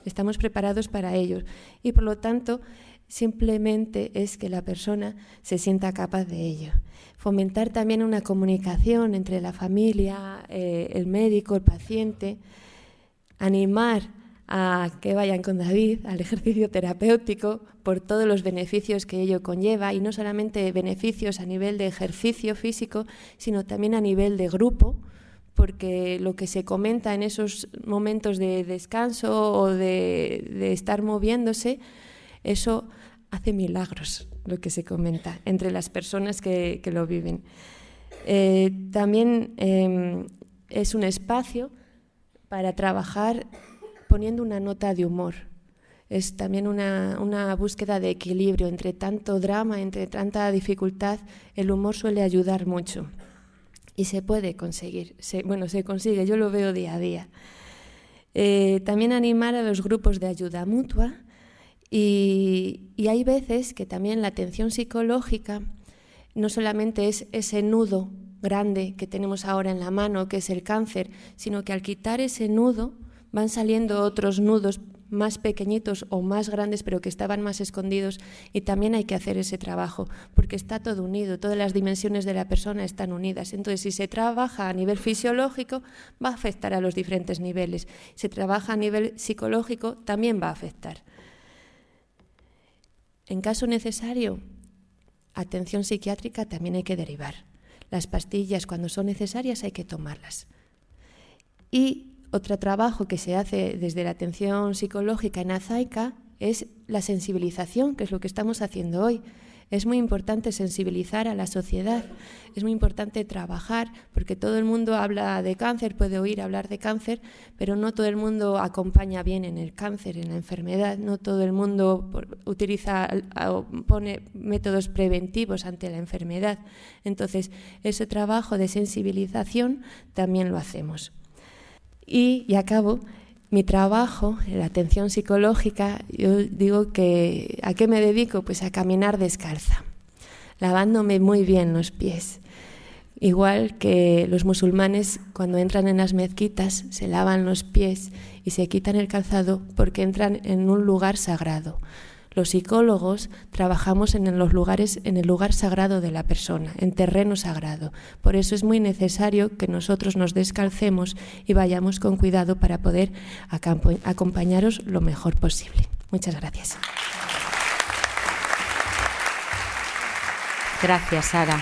Estamos preparados para ellos y, por lo tanto, simplemente es que la persona se sienta capaz de ello. Fomentar también una comunicación entre la familia, el médico, el paciente. Animar a que vayan con David al ejercicio terapéutico por todos los beneficios que ello conlleva, y no solamente beneficios a nivel de ejercicio físico, sino también a nivel de grupo, porque lo que se comenta en esos momentos de descanso o de estar moviéndose, eso hace milagros, lo que se comenta entre las personas que lo viven. También es un espacio para trabajar poniendo una nota de humor. Es también una búsqueda de equilibrio entre tanto drama, entre tanta dificultad. El humor suele ayudar mucho y se puede conseguir. Se consigue, yo lo veo día a día. También animar a los grupos de ayuda mutua y hay veces que también la atención psicológica no solamente es ese nudo grande que tenemos ahora en la mano, que es el cáncer, sino que al quitar ese nudo van saliendo otros nudos más pequeñitos o más grandes, pero que estaban más escondidos, y también hay que hacer ese trabajo, porque está todo unido, todas las dimensiones de la persona están unidas. Entonces, si se trabaja a nivel fisiológico, va a afectar a los diferentes niveles. Si se trabaja a nivel psicológico, también va a afectar. En caso necesario, atención psiquiátrica también hay que derivar. Las pastillas, cuando son necesarias, hay que tomarlas. Y otro trabajo que se hace desde la atención psicológica en Azaica es la sensibilización, que es lo que estamos haciendo hoy. Es muy importante sensibilizar a la sociedad, es muy importante trabajar, porque todo el mundo habla de cáncer, puede oír hablar de cáncer, pero no todo el mundo acompaña bien en el cáncer, en la enfermedad, no todo el mundo utiliza o pone métodos preventivos ante la enfermedad. Entonces, ese trabajo de sensibilización también lo hacemos. Y acabo, mi trabajo, la atención psicológica, yo digo que ¿a qué me dedico? Pues a caminar descalza, lavándome muy bien los pies. Igual que los musulmanes cuando entran en las mezquitas se lavan los pies y se quitan el calzado porque entran en un lugar sagrado. Los psicólogos trabajamos en el lugar sagrado de la persona, en terreno sagrado. Por eso es muy necesario que nosotros nos descalcemos y vayamos con cuidado para poder acompañaros lo mejor posible. Muchas gracias. Gracias, Sara.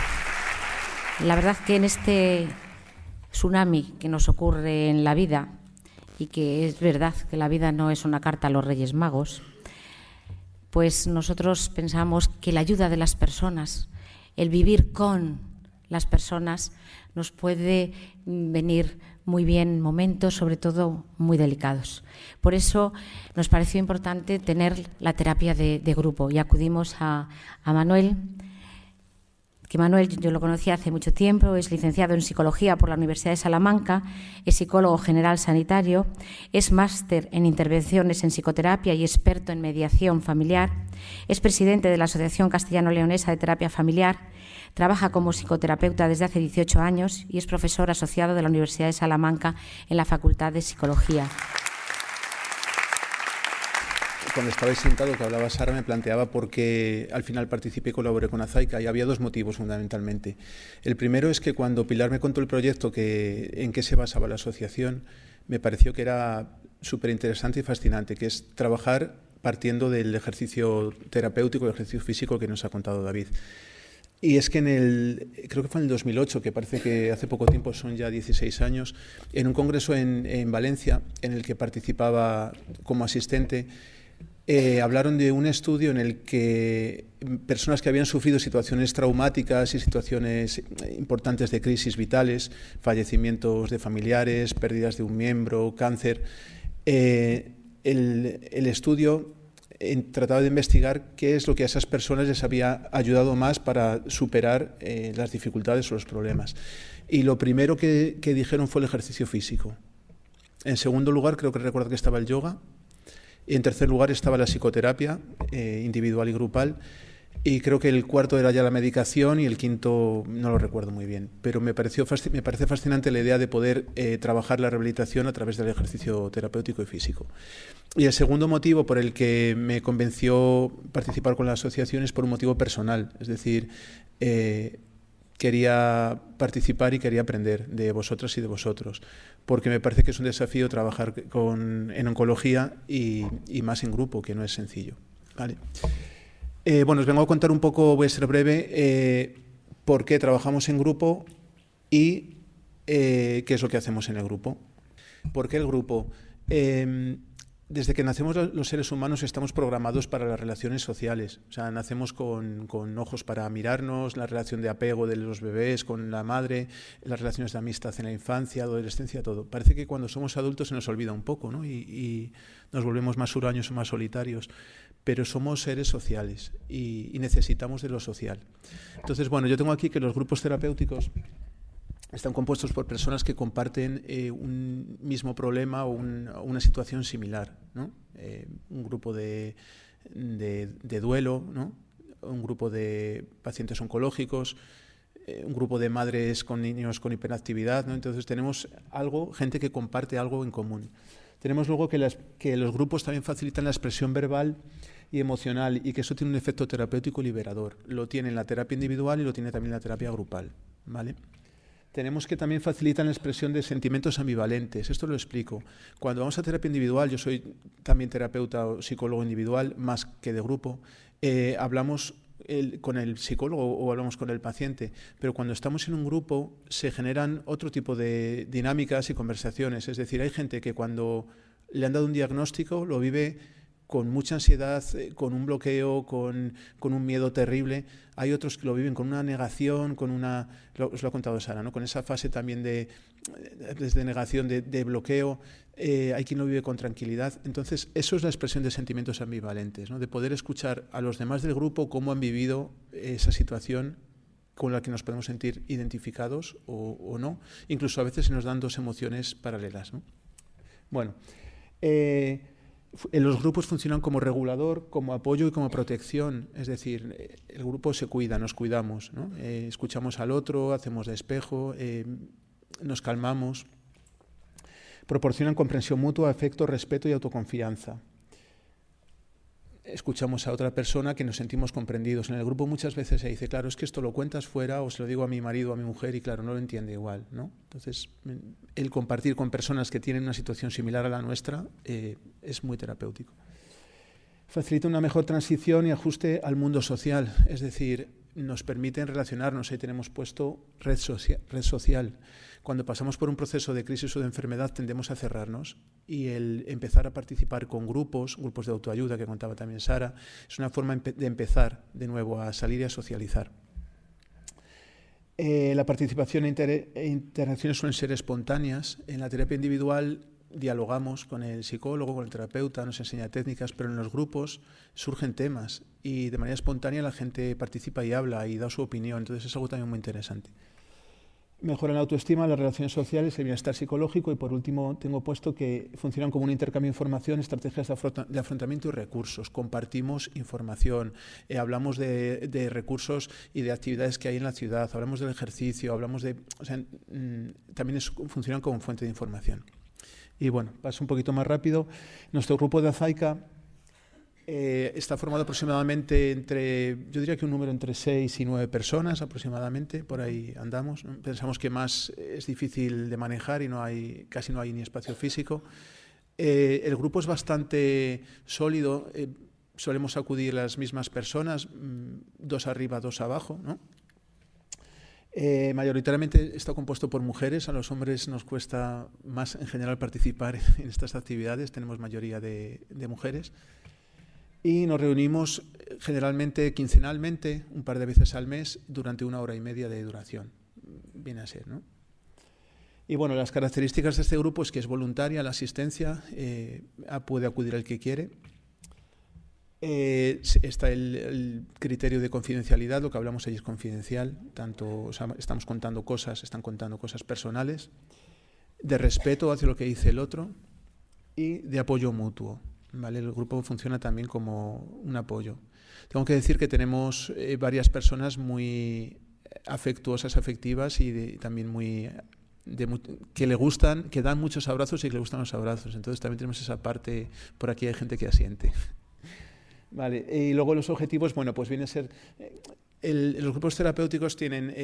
La verdad que en este tsunami que nos ocurre en la vida, y que es verdad que la vida no es una carta a los Reyes Magos, pues nosotros pensamos que la ayuda de las personas, el vivir con las personas, nos puede venir muy bien en momentos, sobre todo, muy delicados. Por eso nos pareció importante tener la terapia de grupo y acudimos a Manuel, que Manuel yo lo conocí hace mucho tiempo, es licenciado en Psicología por la Universidad de Salamanca, es psicólogo general sanitario, es máster en intervenciones en psicoterapia y experto en mediación familiar, es presidente de la Asociación Castellano-Leonesa de Terapia Familiar, trabaja como psicoterapeuta desde hace 18 años y es profesor asociado de la Universidad de Salamanca en la Facultad de Psicología. Cuando estabais sentado, que hablaba Sara, me planteaba por qué al final participé y colaboré con Azaica, y había dos motivos fundamentalmente. El primero es que cuando Pilar me contó el proyecto, en qué se basaba la asociación, me pareció que era súper interesante y fascinante, que es trabajar partiendo del ejercicio terapéutico, el ejercicio físico que nos ha contado David. Y es que creo que fue en el 2008, que parece que hace poco tiempo, son ya 16 años, en un congreso en Valencia, en el que participaba como asistente, hablaron de un estudio en el que personas que habían sufrido situaciones traumáticas y situaciones importantes de crisis vitales, fallecimientos de familiares, pérdidas de un miembro, cáncer, el estudio trataba de investigar qué es lo que a esas personas les había ayudado más para superar las dificultades o los problemas. Y lo primero que dijeron fue el ejercicio físico. En segundo lugar, creo que recuerdo que estaba el yoga. Y en tercer lugar estaba la psicoterapia individual y grupal, y creo que el cuarto era ya la medicación y el quinto no lo recuerdo muy bien. Pero me parece fascinante la idea de poder trabajar la rehabilitación a través del ejercicio terapéutico y físico. Y el segundo motivo por el que me convenció participar con la asociación es por un motivo personal, es decir, quería participar y quería aprender de vosotras y de vosotros, porque me parece que es un desafío trabajar en oncología y más en grupo, que no es sencillo. ¿Vale? Bueno, os vengo a contar un poco, voy a ser breve, por qué trabajamos en grupo y qué es lo que hacemos en el grupo. ¿Por qué el grupo? desde que nacemos los seres humanos estamos programados para las relaciones sociales. O sea, nacemos con ojos para mirarnos, la relación de apego de los bebés con la madre, las relaciones de amistad en la infancia, adolescencia, todo. Parece que cuando somos adultos se nos olvida un poco, ¿no? Y nos volvemos más huraños o más solitarios. Pero somos seres sociales y necesitamos de lo social. Entonces, bueno, yo tengo aquí que los grupos terapéuticos están compuestos por personas que comparten un mismo problema o una situación similar, ¿no? Un grupo de duelo, ¿no? Un grupo de pacientes oncológicos, un grupo de madres con niños con hiperactividad, ¿no? Entonces tenemos gente que comparte algo en común. Tenemos luego que los grupos también facilitan la expresión verbal y emocional y que eso tiene un efecto terapéutico liberador. Lo tiene en la terapia individual y lo tiene también en la terapia grupal, ¿vale? Tenemos que también facilitan la expresión de sentimientos ambivalentes. Esto lo explico. Cuando vamos a terapia individual, yo soy también terapeuta o psicólogo individual, más que de grupo, hablamos con el psicólogo o hablamos con el paciente, pero cuando estamos en un grupo se generan otro tipo de dinámicas y conversaciones. Es decir, hay gente que cuando le han dado un diagnóstico lo vive con mucha ansiedad, con un bloqueo, con un miedo terrible. Hay otros que lo viven con una negación, os lo ha contado Sara, ¿no? Con esa fase también de negación, de bloqueo. Hay quien lo vive con tranquilidad. Entonces, eso es la expresión de sentimientos ambivalentes, ¿no? De poder escuchar a los demás del grupo cómo han vivido esa situación con la que nos podemos sentir identificados o no. Incluso a veces se nos dan dos emociones paralelas, ¿no? Bueno, los grupos funcionan como regulador, como apoyo y como protección. Es decir, el grupo se cuida, nos cuidamos, ¿no? Escuchamos al otro, hacemos de espejo, nos calmamos. Proporcionan comprensión mutua, afecto, respeto y autoconfianza. Escuchamos a otra persona que nos sentimos comprendidos. En el grupo muchas veces se dice, claro, es que esto lo cuentas fuera o se lo digo a mi marido o a mi mujer y claro, no lo entiende igual, ¿no? Entonces, el compartir con personas que tienen una situación similar a la nuestra es muy terapéutico. Facilita una mejor transición y ajuste al mundo social, es decir, nos permiten relacionarnos. Ahí tenemos puesto red social. Cuando pasamos por un proceso de crisis o de enfermedad tendemos a cerrarnos y el empezar a participar con grupos de autoayuda que contaba también Sara, es una forma de empezar de nuevo a salir y a socializar. La participación e interacciones suelen ser espontáneas. En la terapia individual dialogamos con el psicólogo, con el terapeuta, nos enseña técnicas, pero en los grupos surgen temas y de manera espontánea la gente participa y habla y da su opinión. Entonces es algo también muy interesante. Mejoran la autoestima, las relaciones sociales, el bienestar psicológico y por último tengo puesto que funcionan como un intercambio de información, estrategias de afrontamiento y recursos. Compartimos información, hablamos de recursos y de actividades que hay en la ciudad, hablamos del ejercicio, hablamos de... O sea, también funcionan como fuente de información. Y bueno, paso un poquito más rápido. Nuestro grupo de Azaica está formado aproximadamente yo diría que un número entre 6 y 9 personas aproximadamente, por ahí andamos, ¿no? Pensamos que más es difícil de manejar y casi no hay ni espacio físico. El grupo es bastante sólido, solemos acudir las mismas personas, 2 arriba, 2 abajo, ¿no? Mayoritariamente está compuesto por mujeres, a los hombres nos cuesta más en general participar en estas actividades, tenemos mayoría de mujeres. Y nos reunimos generalmente quincenalmente, un par de veces al mes, durante 1 hora y media de duración. Viene a ser, ¿no? Y bueno, las características de este grupo es que es voluntaria la asistencia, puede acudir el que quiere. Está el criterio de confidencialidad, lo que hablamos ahí es confidencial, están contando cosas personales, de respeto hacia lo que dice el otro y de apoyo mutuo. ¿Vale? El grupo funciona también como un apoyo. Tengo que decir que tenemos varias personas muy afectuosas, afectivas y también que le gustan, que dan muchos abrazos y que le gustan los abrazos. Entonces también tenemos esa parte, por aquí hay gente que asiente. Vale. Y luego los objetivos, bueno, pues viene a ser... los grupos terapéuticos tienen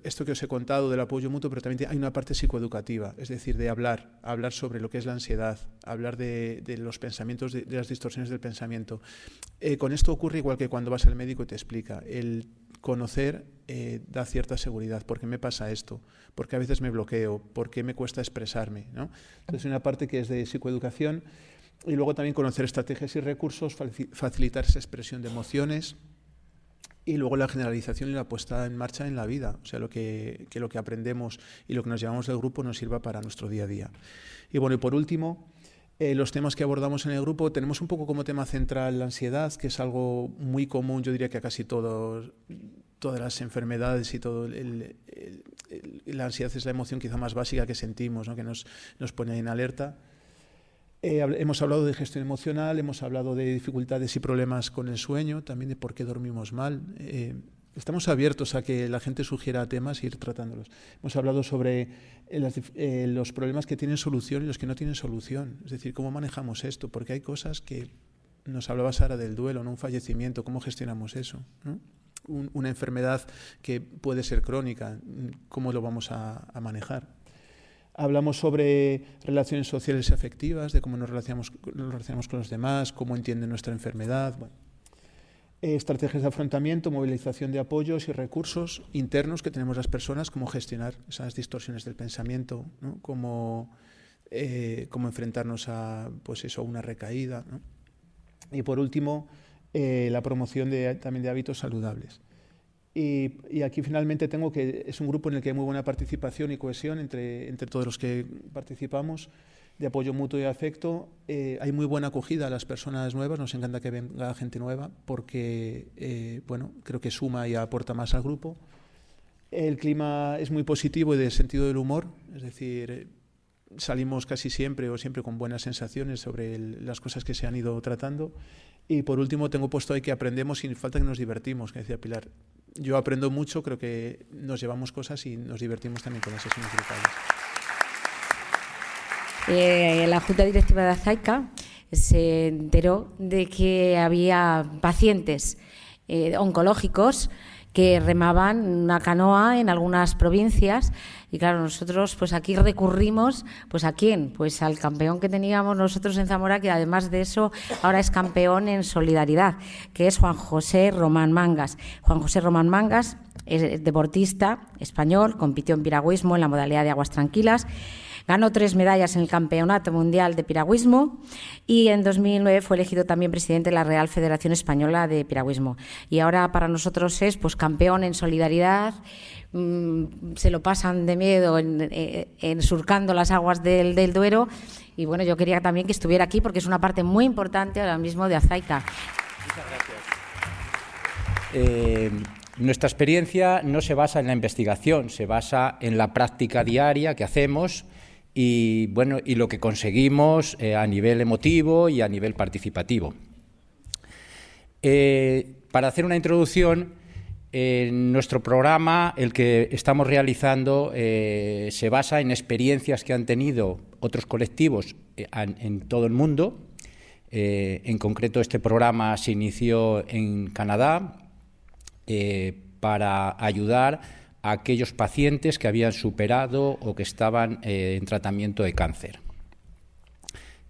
esto que os he contado del apoyo mutuo, pero también hay una parte psicoeducativa, es decir, de hablar sobre lo que es la ansiedad, hablar de los pensamientos, de las distorsiones del pensamiento. Con esto ocurre igual que cuando vas al médico y te explica. El conocer da cierta seguridad. ¿Por qué me pasa esto? ¿Por qué a veces me bloqueo? ¿Por qué me cuesta expresarme? ¿No? Entonces hay una parte que es de psicoeducación. Y luego también conocer estrategias y recursos, facilitar esa expresión de emociones y luego la generalización y la puesta en marcha en la vida. O sea, lo que aprendemos y lo que nos llevamos del grupo nos sirva para nuestro día a día. Y bueno, y por último, los temas que abordamos en el grupo, tenemos un poco como tema central la ansiedad, que es algo muy común, yo diría que a casi todas las enfermedades y todo. La ansiedad es la emoción quizá más básica que sentimos, ¿no? Que nos pone en alerta. Hemos hablado de gestión emocional, hemos hablado de dificultades y problemas con el sueño, también de por qué dormimos mal. Estamos abiertos a que la gente sugiera temas e ir tratándolos. Hemos hablado sobre los problemas que tienen solución y los que no tienen solución. Es decir, cómo manejamos esto, porque hay cosas que nos hablaba Sara del duelo, ¿no? Un fallecimiento, cómo gestionamos eso, ¿no? Una enfermedad que puede ser crónica, cómo lo vamos a manejar. Hablamos sobre relaciones sociales y afectivas, de cómo nos relacionamos con los demás, cómo entienden nuestra enfermedad. Bueno, estrategias de afrontamiento, movilización de apoyos y recursos internos que tenemos las personas, cómo gestionar esas distorsiones del pensamiento, ¿no? Cómo enfrentarnos a, pues eso, una recaída, ¿no? Y por último, la promoción también de hábitos saludables. Y aquí finalmente tengo que es un grupo en el que hay muy buena participación y cohesión entre todos los que participamos, de apoyo mutuo y afecto. Hay muy buena acogida a las personas nuevas, nos encanta que venga gente nueva porque bueno, creo que suma y aporta más al grupo. El clima es muy positivo y de sentido del humor, es decir, salimos casi siempre o siempre con buenas sensaciones sobre las cosas que se han ido tratando. Y por último tengo puesto ahí que aprendemos sin falta que nos divertimos, que decía Pilar. Yo aprendo mucho, creo que nos llevamos cosas y nos divertimos también con las sesiones grupales. La Junta Directiva de Azaica se enteró de que había pacientes oncológicos que remaban una canoa en algunas provincias y claro, nosotros pues aquí recurrimos, pues ¿a quién? Pues al campeón que teníamos nosotros en Zamora, que además de eso ahora es campeón en solidaridad, que es Juan José Román Mangas. Juan José Román Mangas es deportista español, compitió en piragüismo en la modalidad de aguas tranquilas. Ganó 3 medallas en el Campeonato Mundial de Piragüismo y en 2009 fue elegido también presidente de la Real Federación Española de Piragüismo. Y ahora para nosotros es pues campeón en solidaridad, se lo pasan de miedo en surcando las aguas del Duero. Y bueno, yo quería también que estuviera aquí porque es una parte muy importante ahora mismo de Azaica. Muchas gracias. Nuestra experiencia no se basa en la investigación, se basa en la práctica diaria que hacemos y, bueno, y lo que conseguimos a nivel emotivo y a nivel participativo. Para hacer una introducción, nuestro programa, el que estamos realizando, se basa en experiencias que han tenido otros colectivos en todo el mundo. En concreto, este programa se inició en Canadá para ayudar a aquellos pacientes que habían superado o que estaban en tratamiento de cáncer.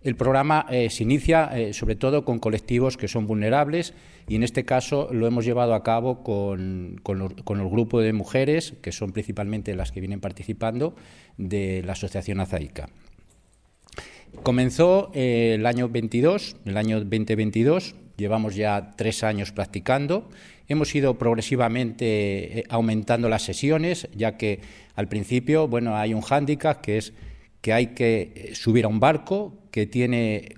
El programa se inicia sobre todo con colectivos que son vulnerables y en este caso lo hemos llevado a cabo con el grupo de mujeres, que son principalmente las que vienen participando, de la Asociación Azaica. Comenzó el año 2022, llevamos ya 3 años practicando. Hemos ido progresivamente aumentando las sesiones, ya que al principio, bueno, hay un hándicap que es que hay que subir a un barco que tiene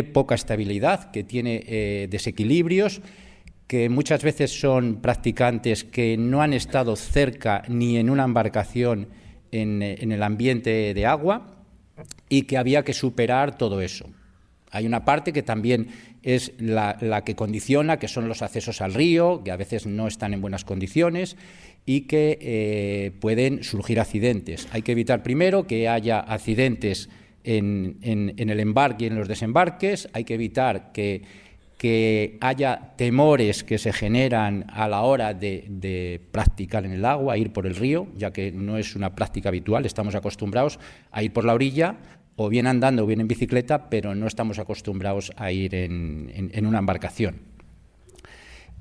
poca estabilidad, que tiene desequilibrios, que muchas veces son practicantes que no han estado cerca ni en una embarcación en el ambiente de agua y que había que superar todo eso. Hay una parte que también es la que condiciona, que son los accesos al río, que a veces no están en buenas condiciones y que pueden surgir accidentes. Hay que evitar primero que haya accidentes en el embarque y en los desembarques. Hay que evitar que haya temores que se generan a la hora de practicar en el agua, ir por el río, ya que no es una práctica habitual, estamos acostumbrados a ir por la orilla, o bien andando o bien en bicicleta, pero no estamos acostumbrados a ir en una embarcación.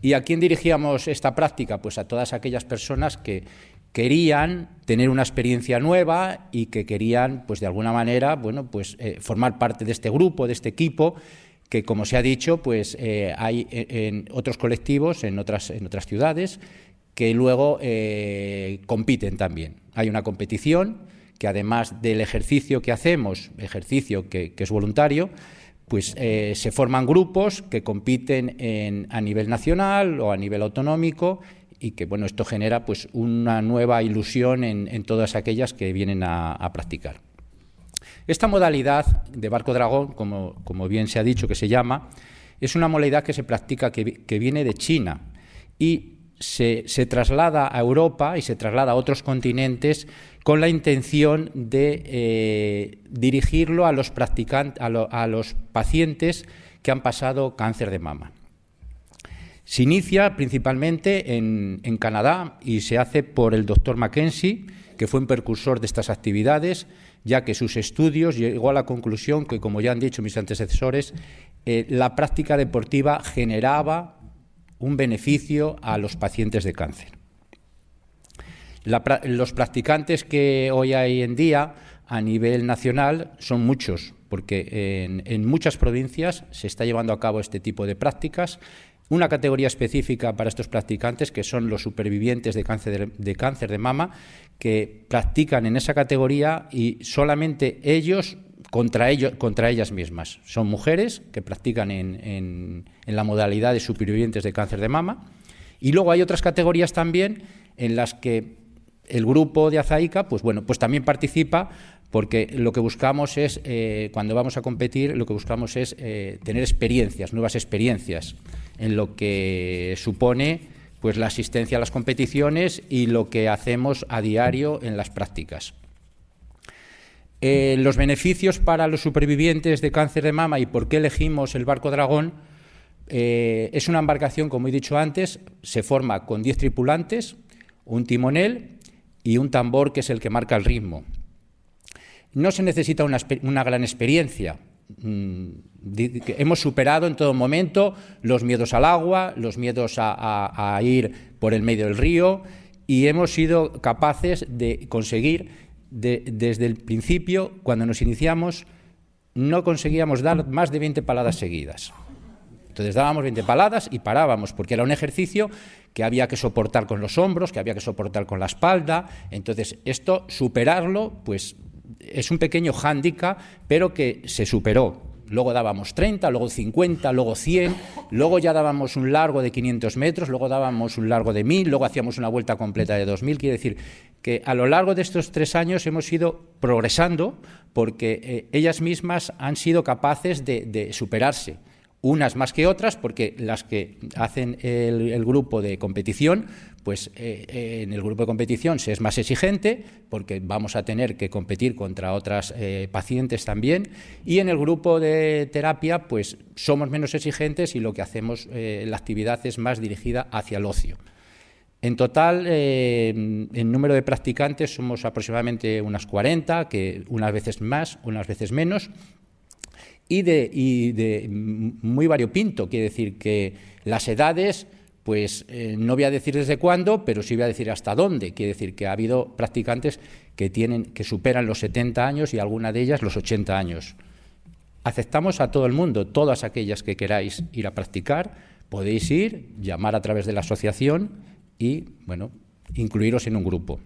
¿Y a quién dirigíamos esta práctica? Pues a todas aquellas personas que querían tener una experiencia nueva y que querían, pues de alguna manera, bueno, pues formar parte de este grupo, de este equipo, que como se ha dicho, pues hay en otros colectivos, en otras ciudades, que luego compiten también. Hay una competición que, además del ejercicio que hacemos, ejercicio que es voluntario, pues se forman grupos que compiten a nivel nacional o a nivel autonómico, y que, bueno, esto genera pues una nueva ilusión en todas aquellas que vienen a practicar. Esta modalidad de barco dragón, como bien se ha dicho que se llama, es una modalidad que se practica, que viene de China, y se traslada a Europa y se traslada a otros continentes con la intención de dirigirlo a los pacientes que han pasado cáncer de mama. Se inicia principalmente en Canadá y se hace por el doctor Mackenzie, que fue un precursor de estas actividades, ya que sus estudios llegó a la conclusión que, como ya han dicho mis antecesores, la práctica deportiva generaba un beneficio a los pacientes de cáncer. Los practicantes que hoy hay en día a nivel nacional son muchos, porque en muchas provincias se está llevando a cabo este tipo de prácticas. Una categoría específica para estos practicantes, que son los supervivientes de cáncer de mama, que practican en esa categoría, y solamente ellos contra ellas mismas. Son mujeres que practican en la modalidad de supervivientes de cáncer de mama. Y luego hay otras categorías también en las que el grupo de Azaica, pues bueno, pues también participa, porque lo que buscamos es, cuando vamos a competir, lo que buscamos es tener experiencias, nuevas experiencias, en lo que supone pues la asistencia a las competiciones y lo que hacemos a diario en las prácticas. Los beneficios para los supervivientes de cáncer de mama y por qué elegimos el barco dragón: es una embarcación, como he dicho antes, se forma con 10 tripulantes, un timonel y un tambor, que es el que marca el ritmo. No se necesita una gran experiencia. Hemos superado en todo momento los miedos al agua, los miedos a ir por el medio del río, y hemos sido capaces de conseguir, desde el principio, cuando nos iniciamos, no conseguíamos dar más de 20 paladas seguidas. Entonces dábamos 20 paladas y parábamos, porque era un ejercicio que había que soportar con los hombros, que había que soportar con la espalda. Entonces esto, superarlo, pues es un pequeño hándicap, pero que se superó. Luego dábamos 30, luego 50, luego 100, luego ya dábamos un largo de 500 metros, luego dábamos un largo de 1000, luego hacíamos una vuelta completa de 2000. Quiere decir que a lo largo de estos 3 años hemos ido progresando, porque ellas mismas han sido capaces de superarse. Unas más que otras, porque las que hacen el grupo de competición, pues en el grupo de competición se es más exigente, porque vamos a tener que competir contra otras pacientes también, y en el grupo de terapia pues somos menos exigentes, y lo que hacemos, la actividad es más dirigida hacia el ocio. En total, en número de practicantes somos aproximadamente unas 40, que unas veces más, unas veces menos, y de muy variopinto. Quiere decir que las edades, pues no voy a decir desde cuándo, pero sí voy a decir hasta dónde. Quiere decir que ha habido practicantes que superan los 70 años y alguna de ellas los 80 años. Aceptamos a todo el mundo, todas aquellas que queráis ir a practicar, podéis ir, llamar a través de la asociación y, bueno, incluiros en un grupo.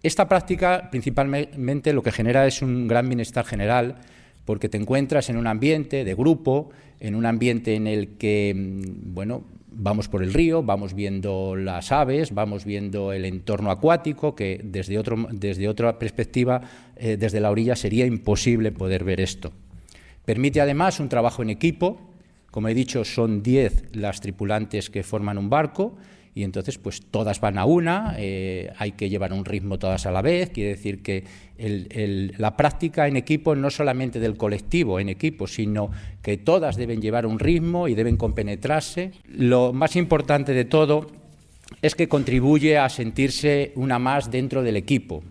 Esta práctica principalmente lo que genera es un gran bienestar general, porque te encuentras en un ambiente de grupo, en un ambiente en el que, bueno, vamos por el río, vamos viendo las aves, vamos viendo el entorno acuático, que desde otra perspectiva, desde la orilla, sería imposible poder ver esto. Permite además un trabajo en equipo. Como he dicho, son 10 las tripulantes que forman un barco, y entonces pues todas van a una, hay que llevar un ritmo todas a la vez. Quiere decir que la práctica en equipo, no solamente del colectivo en equipo, sino que todas deben llevar un ritmo y deben compenetrarse. Lo más importante de todo es que contribuye a sentirse una más dentro del equipo.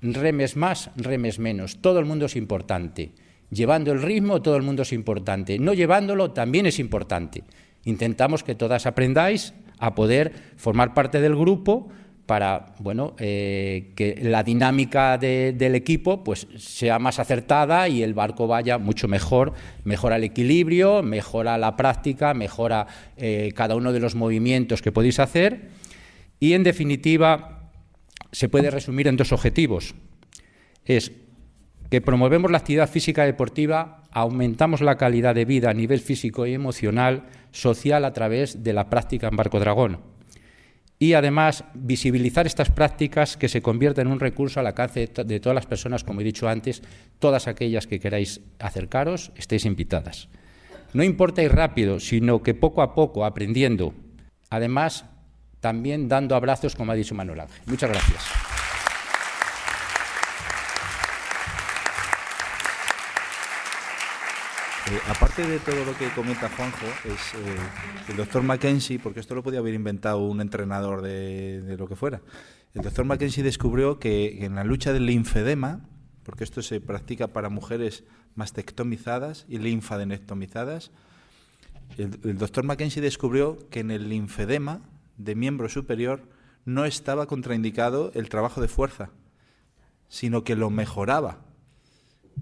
Remes más, remes menos, todo el mundo es importante. Llevando el ritmo, todo el mundo es importante. No llevándolo, también es importante. Intentamos que todas aprendáis a poder formar parte del grupo para que la dinámica del equipo pues sea más acertada y el barco vaya mucho mejor, mejora el equilibrio, mejora la práctica, mejora cada uno de los movimientos que podéis hacer y, en definitiva, se puede resumir en 2 objetivos. Es que promovemos la actividad física deportiva, aumentamos la calidad de vida a nivel físico y emocional, social, a través de la práctica en barco dragón. Y, además, visibilizar estas prácticas que se convierten en un recurso al alcance de todas las personas, como he dicho antes, todas aquellas que queráis acercaros, estéis invitadas. No importa ir rápido, sino que poco a poco, aprendiendo. Además, también dando abrazos, como ha dicho Manuel Ángel. Muchas gracias. Aparte de todo lo que comenta Juanjo, es el doctor Mackenzie, porque esto lo podía haber inventado un entrenador de lo que fuera. El doctor Mackenzie descubrió que en la lucha del linfedema, porque esto se practica para mujeres mastectomizadas y linfadenectomizadas, el doctor Mackenzie descubrió que en el linfedema de miembro superior no estaba contraindicado el trabajo de fuerza, sino que lo mejoraba.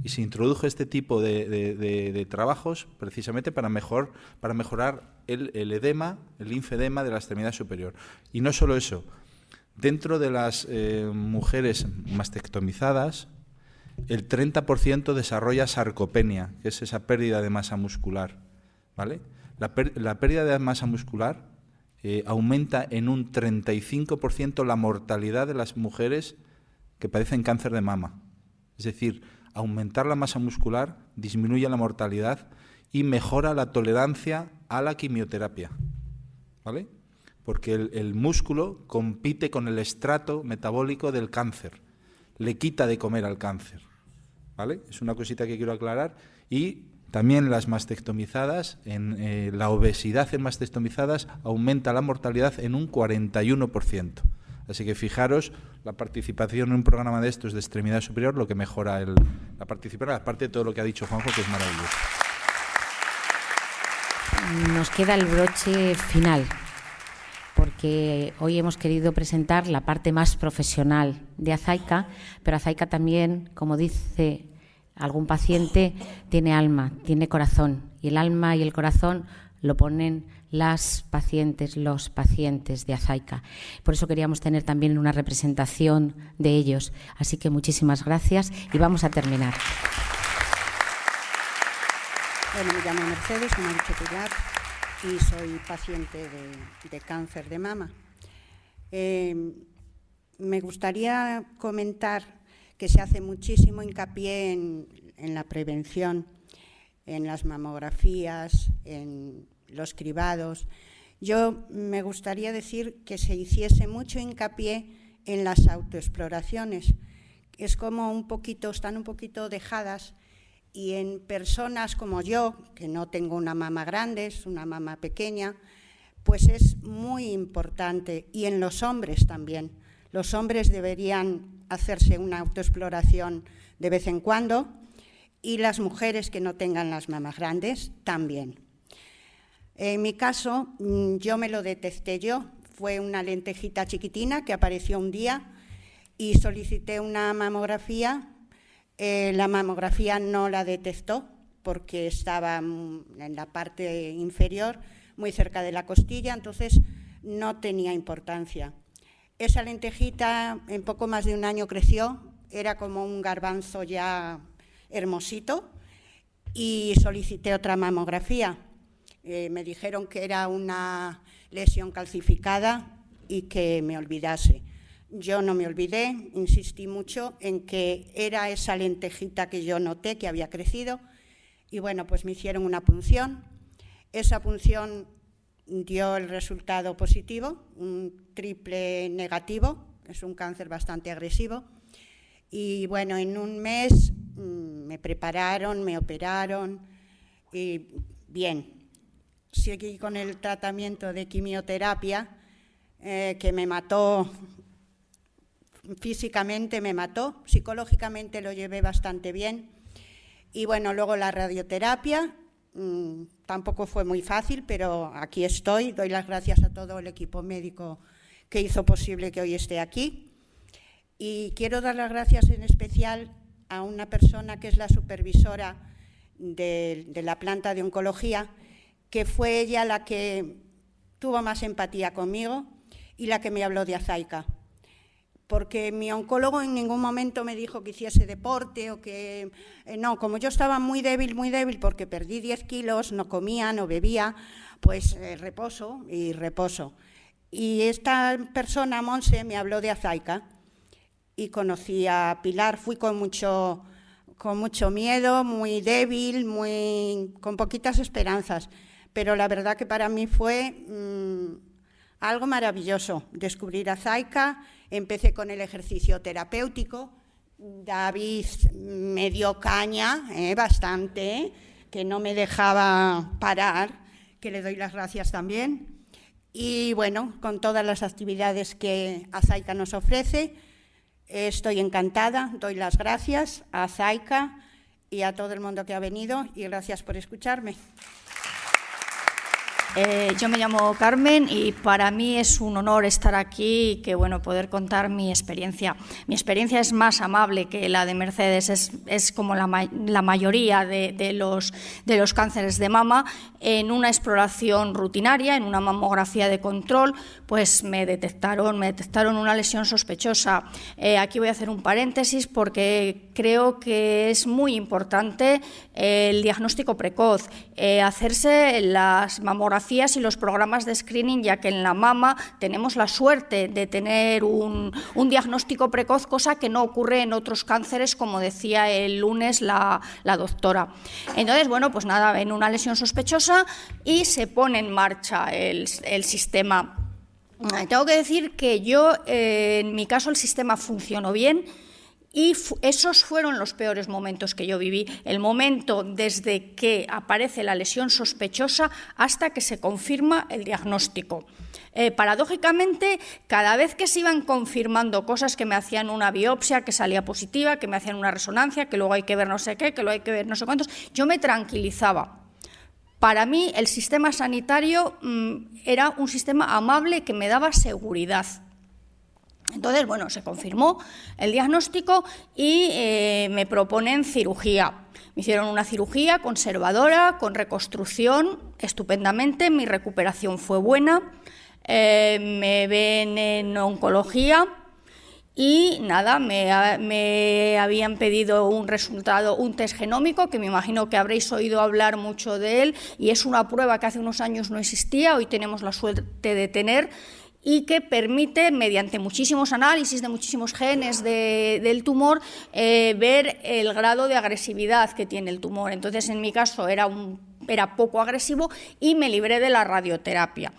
Y se introdujo este tipo de trabajos precisamente para mejorar el edema, el linfedema de la extremidad superior. Y no solo eso, dentro de las mujeres mastectomizadas, el 30% desarrolla sarcopenia, que es esa pérdida de masa muscular, ¿vale? La pérdida de masa muscular aumenta en un 35% la mortalidad de las mujeres que padecen cáncer de mama. Es decir, aumentar la masa muscular disminuye la mortalidad y mejora la tolerancia a la quimioterapia, ¿vale? Porque el músculo compite con el estrato metabólico del cáncer, le quita de comer al cáncer, ¿vale? Es una cosita que quiero aclarar. Y también las mastectomizadas, la obesidad en mastectomizadas aumenta la mortalidad en un 41%. Así que fijaros, la participación en un programa de estos de extremidad superior, lo que mejora la participación, aparte de todo lo que ha dicho Juanjo, que es maravilloso. Nos queda el broche final, porque hoy hemos querido presentar la parte más profesional de Azaica, pero Azaica también, como dice algún paciente, tiene alma, tiene corazón, y el alma y el corazón lo ponen los pacientes de Azaica. Por eso queríamos tener también una representación de ellos. Así que muchísimas gracias y vamos a terminar. Bueno, me llamo Mercedes, como ha dicho Pilar, y soy paciente de cáncer de mama. Me gustaría comentar que se hace muchísimo hincapié en la prevención, en las mamografías, en los cribados. Yo me gustaría decir que se hiciese mucho hincapié en las autoexploraciones. Es como están un poquito dejadas, y en personas como yo, que no tengo una mama grande, es una mama pequeña, pues es muy importante. Y en los hombres también. Los hombres deberían hacerse una autoexploración de vez en cuando, y las mujeres que no tengan las mamas grandes también. En mi caso, yo me lo detecté yo. Fue una lentejita chiquitina que apareció un día y solicité una mamografía. La mamografía no la detectó porque estaba en la parte inferior, muy cerca de la costilla, entonces no tenía importancia. Esa lentejita en poco más de un año creció, era como un garbanzo ya hermosito, y solicité otra mamografía. Me dijeron que era una lesión calcificada y que me olvidase. Yo no me olvidé, insistí mucho en que era esa lentejita que yo noté que había crecido, y bueno, pues me hicieron una punción. Esa punción dio el resultado positivo, un triple negativo, es un cáncer bastante agresivo, y bueno, en un mes me prepararon, me operaron, y bien. Seguí con el tratamiento de quimioterapia, que me mató, físicamente me mató, psicológicamente lo llevé bastante bien. Y bueno, luego la radioterapia, tampoco fue muy fácil, pero aquí estoy. Doy las gracias a todo el equipo médico que hizo posible que hoy esté aquí. Y quiero dar las gracias en especial a una persona que es la supervisora de la planta de oncología, que fue ella la que tuvo más empatía conmigo y la que me habló de Azaica. Porque mi oncólogo en ningún momento me dijo que hiciese deporte o que… no, como yo estaba muy débil, porque perdí 10 kilos, no comía, no bebía, pues reposo y reposo. Y esta persona, Monse, me habló de Azaica y conocí a Pilar. Fui con mucho miedo, muy débil, con poquitas esperanzas, pero la verdad que para mí fue algo maravilloso descubrir Azaica. Empecé con el ejercicio terapéutico. David me dio caña, bastante, que no me dejaba parar, que le doy las gracias también. Y bueno, con todas las actividades que Azaica nos ofrece, estoy encantada, doy las gracias a Azaica y a todo el mundo que ha venido y gracias por escucharme. Yo me llamo Carmen y para mí es un honor estar aquí y que, bueno, poder contar mi experiencia. Mi experiencia es más amable que la de Mercedes, es como la mayoría de los cánceres de mama. En una exploración rutinaria, en una mamografía de control, pues me detectaron una lesión sospechosa. Aquí voy a hacer un paréntesis porque creo que es muy importante el diagnóstico precoz, hacerse las mamografías y los programas de screening, ya que en la mama tenemos la suerte de tener un diagnóstico precoz, cosa que no ocurre en otros cánceres, como decía el lunes la doctora. Entonces, bueno, pues nada, ven una lesión sospechosa y se pone en marcha el sistema. Tengo que decir que yo, en mi caso, el sistema funcionó bien. Y esos fueron los peores momentos que yo viví, el momento desde que aparece la lesión sospechosa hasta que se confirma el diagnóstico. Paradójicamente, cada vez que se iban confirmando cosas, que me hacían una biopsia que salía positiva, que me hacían una resonancia, que luego hay que ver no sé qué, que luego hay que ver no sé cuántos, yo me tranquilizaba. Para mí el sistema sanitario era un sistema amable que me daba seguridad. Entonces, bueno, se confirmó el diagnóstico y me proponen cirugía. Me hicieron una cirugía conservadora, con reconstrucción, estupendamente. Mi recuperación fue buena. Me ven en oncología y nada, me habían pedido un resultado, un test genómico, que me imagino que habréis oído hablar mucho de él, y es una prueba que hace unos años no existía, hoy tenemos la suerte de tener, y que permite, mediante muchísimos análisis de muchísimos genes del tumor, ver el grado de agresividad que tiene el tumor. Entonces, en mi caso era poco agresivo y me libré de la radioterapia.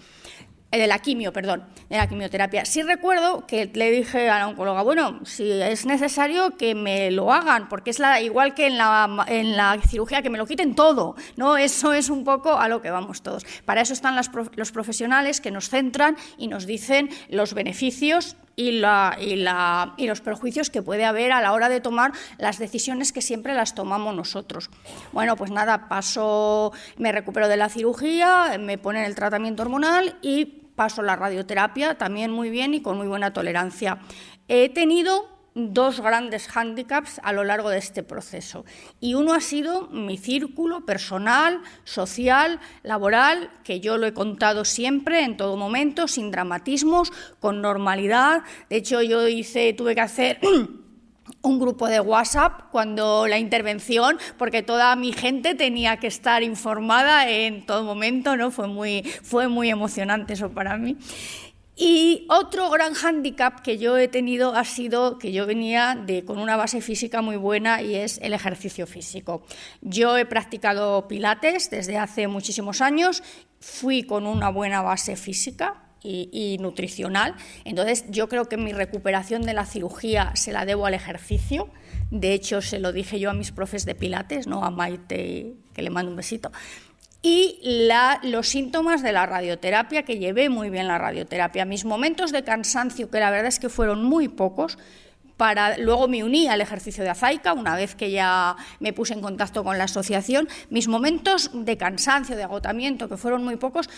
De la quimioterapia. Sí recuerdo que le dije a la oncóloga, bueno, si es necesario que me lo hagan, porque es igual que en la cirugía, que me lo quiten todo, ¿no? Eso es un poco a lo que vamos todos. Para eso están los profesionales que nos centran y nos dicen los beneficios y los perjuicios que puede haber a la hora de tomar las decisiones que siempre las tomamos nosotros. Bueno, pues nada, me recupero de la cirugía, me ponen el tratamiento hormonal y paso la radioterapia, también muy bien y con muy buena tolerancia. He tenido dos grandes hándicaps a lo largo de este proceso, y uno ha sido mi círculo personal, social, laboral, que yo lo he contado siempre, en todo momento, sin dramatismos, con normalidad. De hecho, yo tuve que hacer un grupo de WhatsApp cuando la intervención, porque toda mi gente tenía que estar informada en todo momento, ¿no? Fue muy emocionante eso para mí. Y otro gran hándicap que yo he tenido ha sido que yo venía con una base física muy buena, y es el ejercicio físico. Yo he practicado pilates desde hace muchísimos años, fui con una buena base física y nutricional. Entonces, yo creo que mi recuperación de la cirugía se la debo al ejercicio. De hecho, se lo dije yo a mis profes de pilates, ¿no? A Maite, que le mando un besito. Y los síntomas de la radioterapia, que llevé muy bien la radioterapia. Mis momentos de cansancio, que la verdad es que fueron muy pocos, luego me uní al ejercicio de Azaica, una vez que ya me puse en contacto con la asociación. Mis momentos de cansancio, de agotamiento, que fueron muy pocos,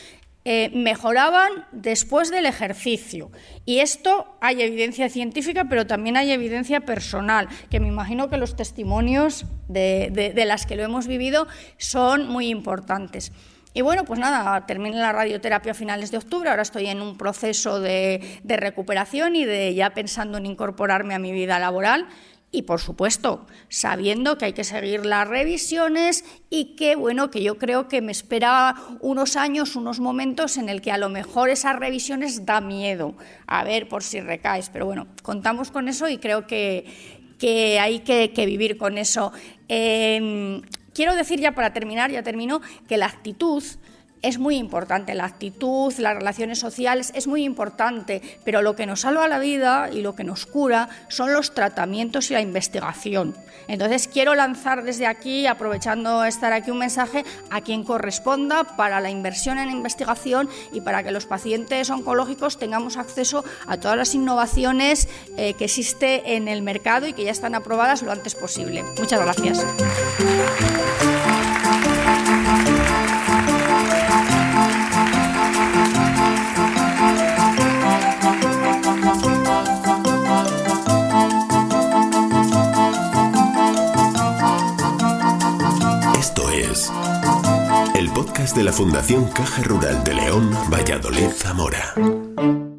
mejoraban después del ejercicio. Y esto hay evidencia científica, pero también hay evidencia personal, que me imagino que los testimonios de las que lo hemos vivido son muy importantes. Y bueno, pues nada, terminé la radioterapia a finales de octubre, ahora estoy en un proceso de recuperación y de ya pensando en incorporarme a mi vida laboral. Y, por supuesto, sabiendo que hay que seguir las revisiones y que, bueno, que yo creo que me espera unos años, unos momentos en el que a lo mejor esas revisiones da miedo, a ver por si recaes. Pero bueno, contamos con eso y creo que hay que vivir con eso. Quiero decir ya para terminar, ya termino, que la actitud es muy importante, la actitud, las relaciones sociales es muy importante, pero lo que nos salva la vida y lo que nos cura son los tratamientos y la investigación. Entonces quiero lanzar desde aquí, aprovechando estar aquí, un mensaje a quien corresponda para la inversión en investigación y para que los pacientes oncológicos tengamos acceso a todas las innovaciones que existe en el mercado y que ya están aprobadas lo antes posible. Muchas gracias. El podcast de la Fundación Caja Rural de León, Valladolid, Zamora.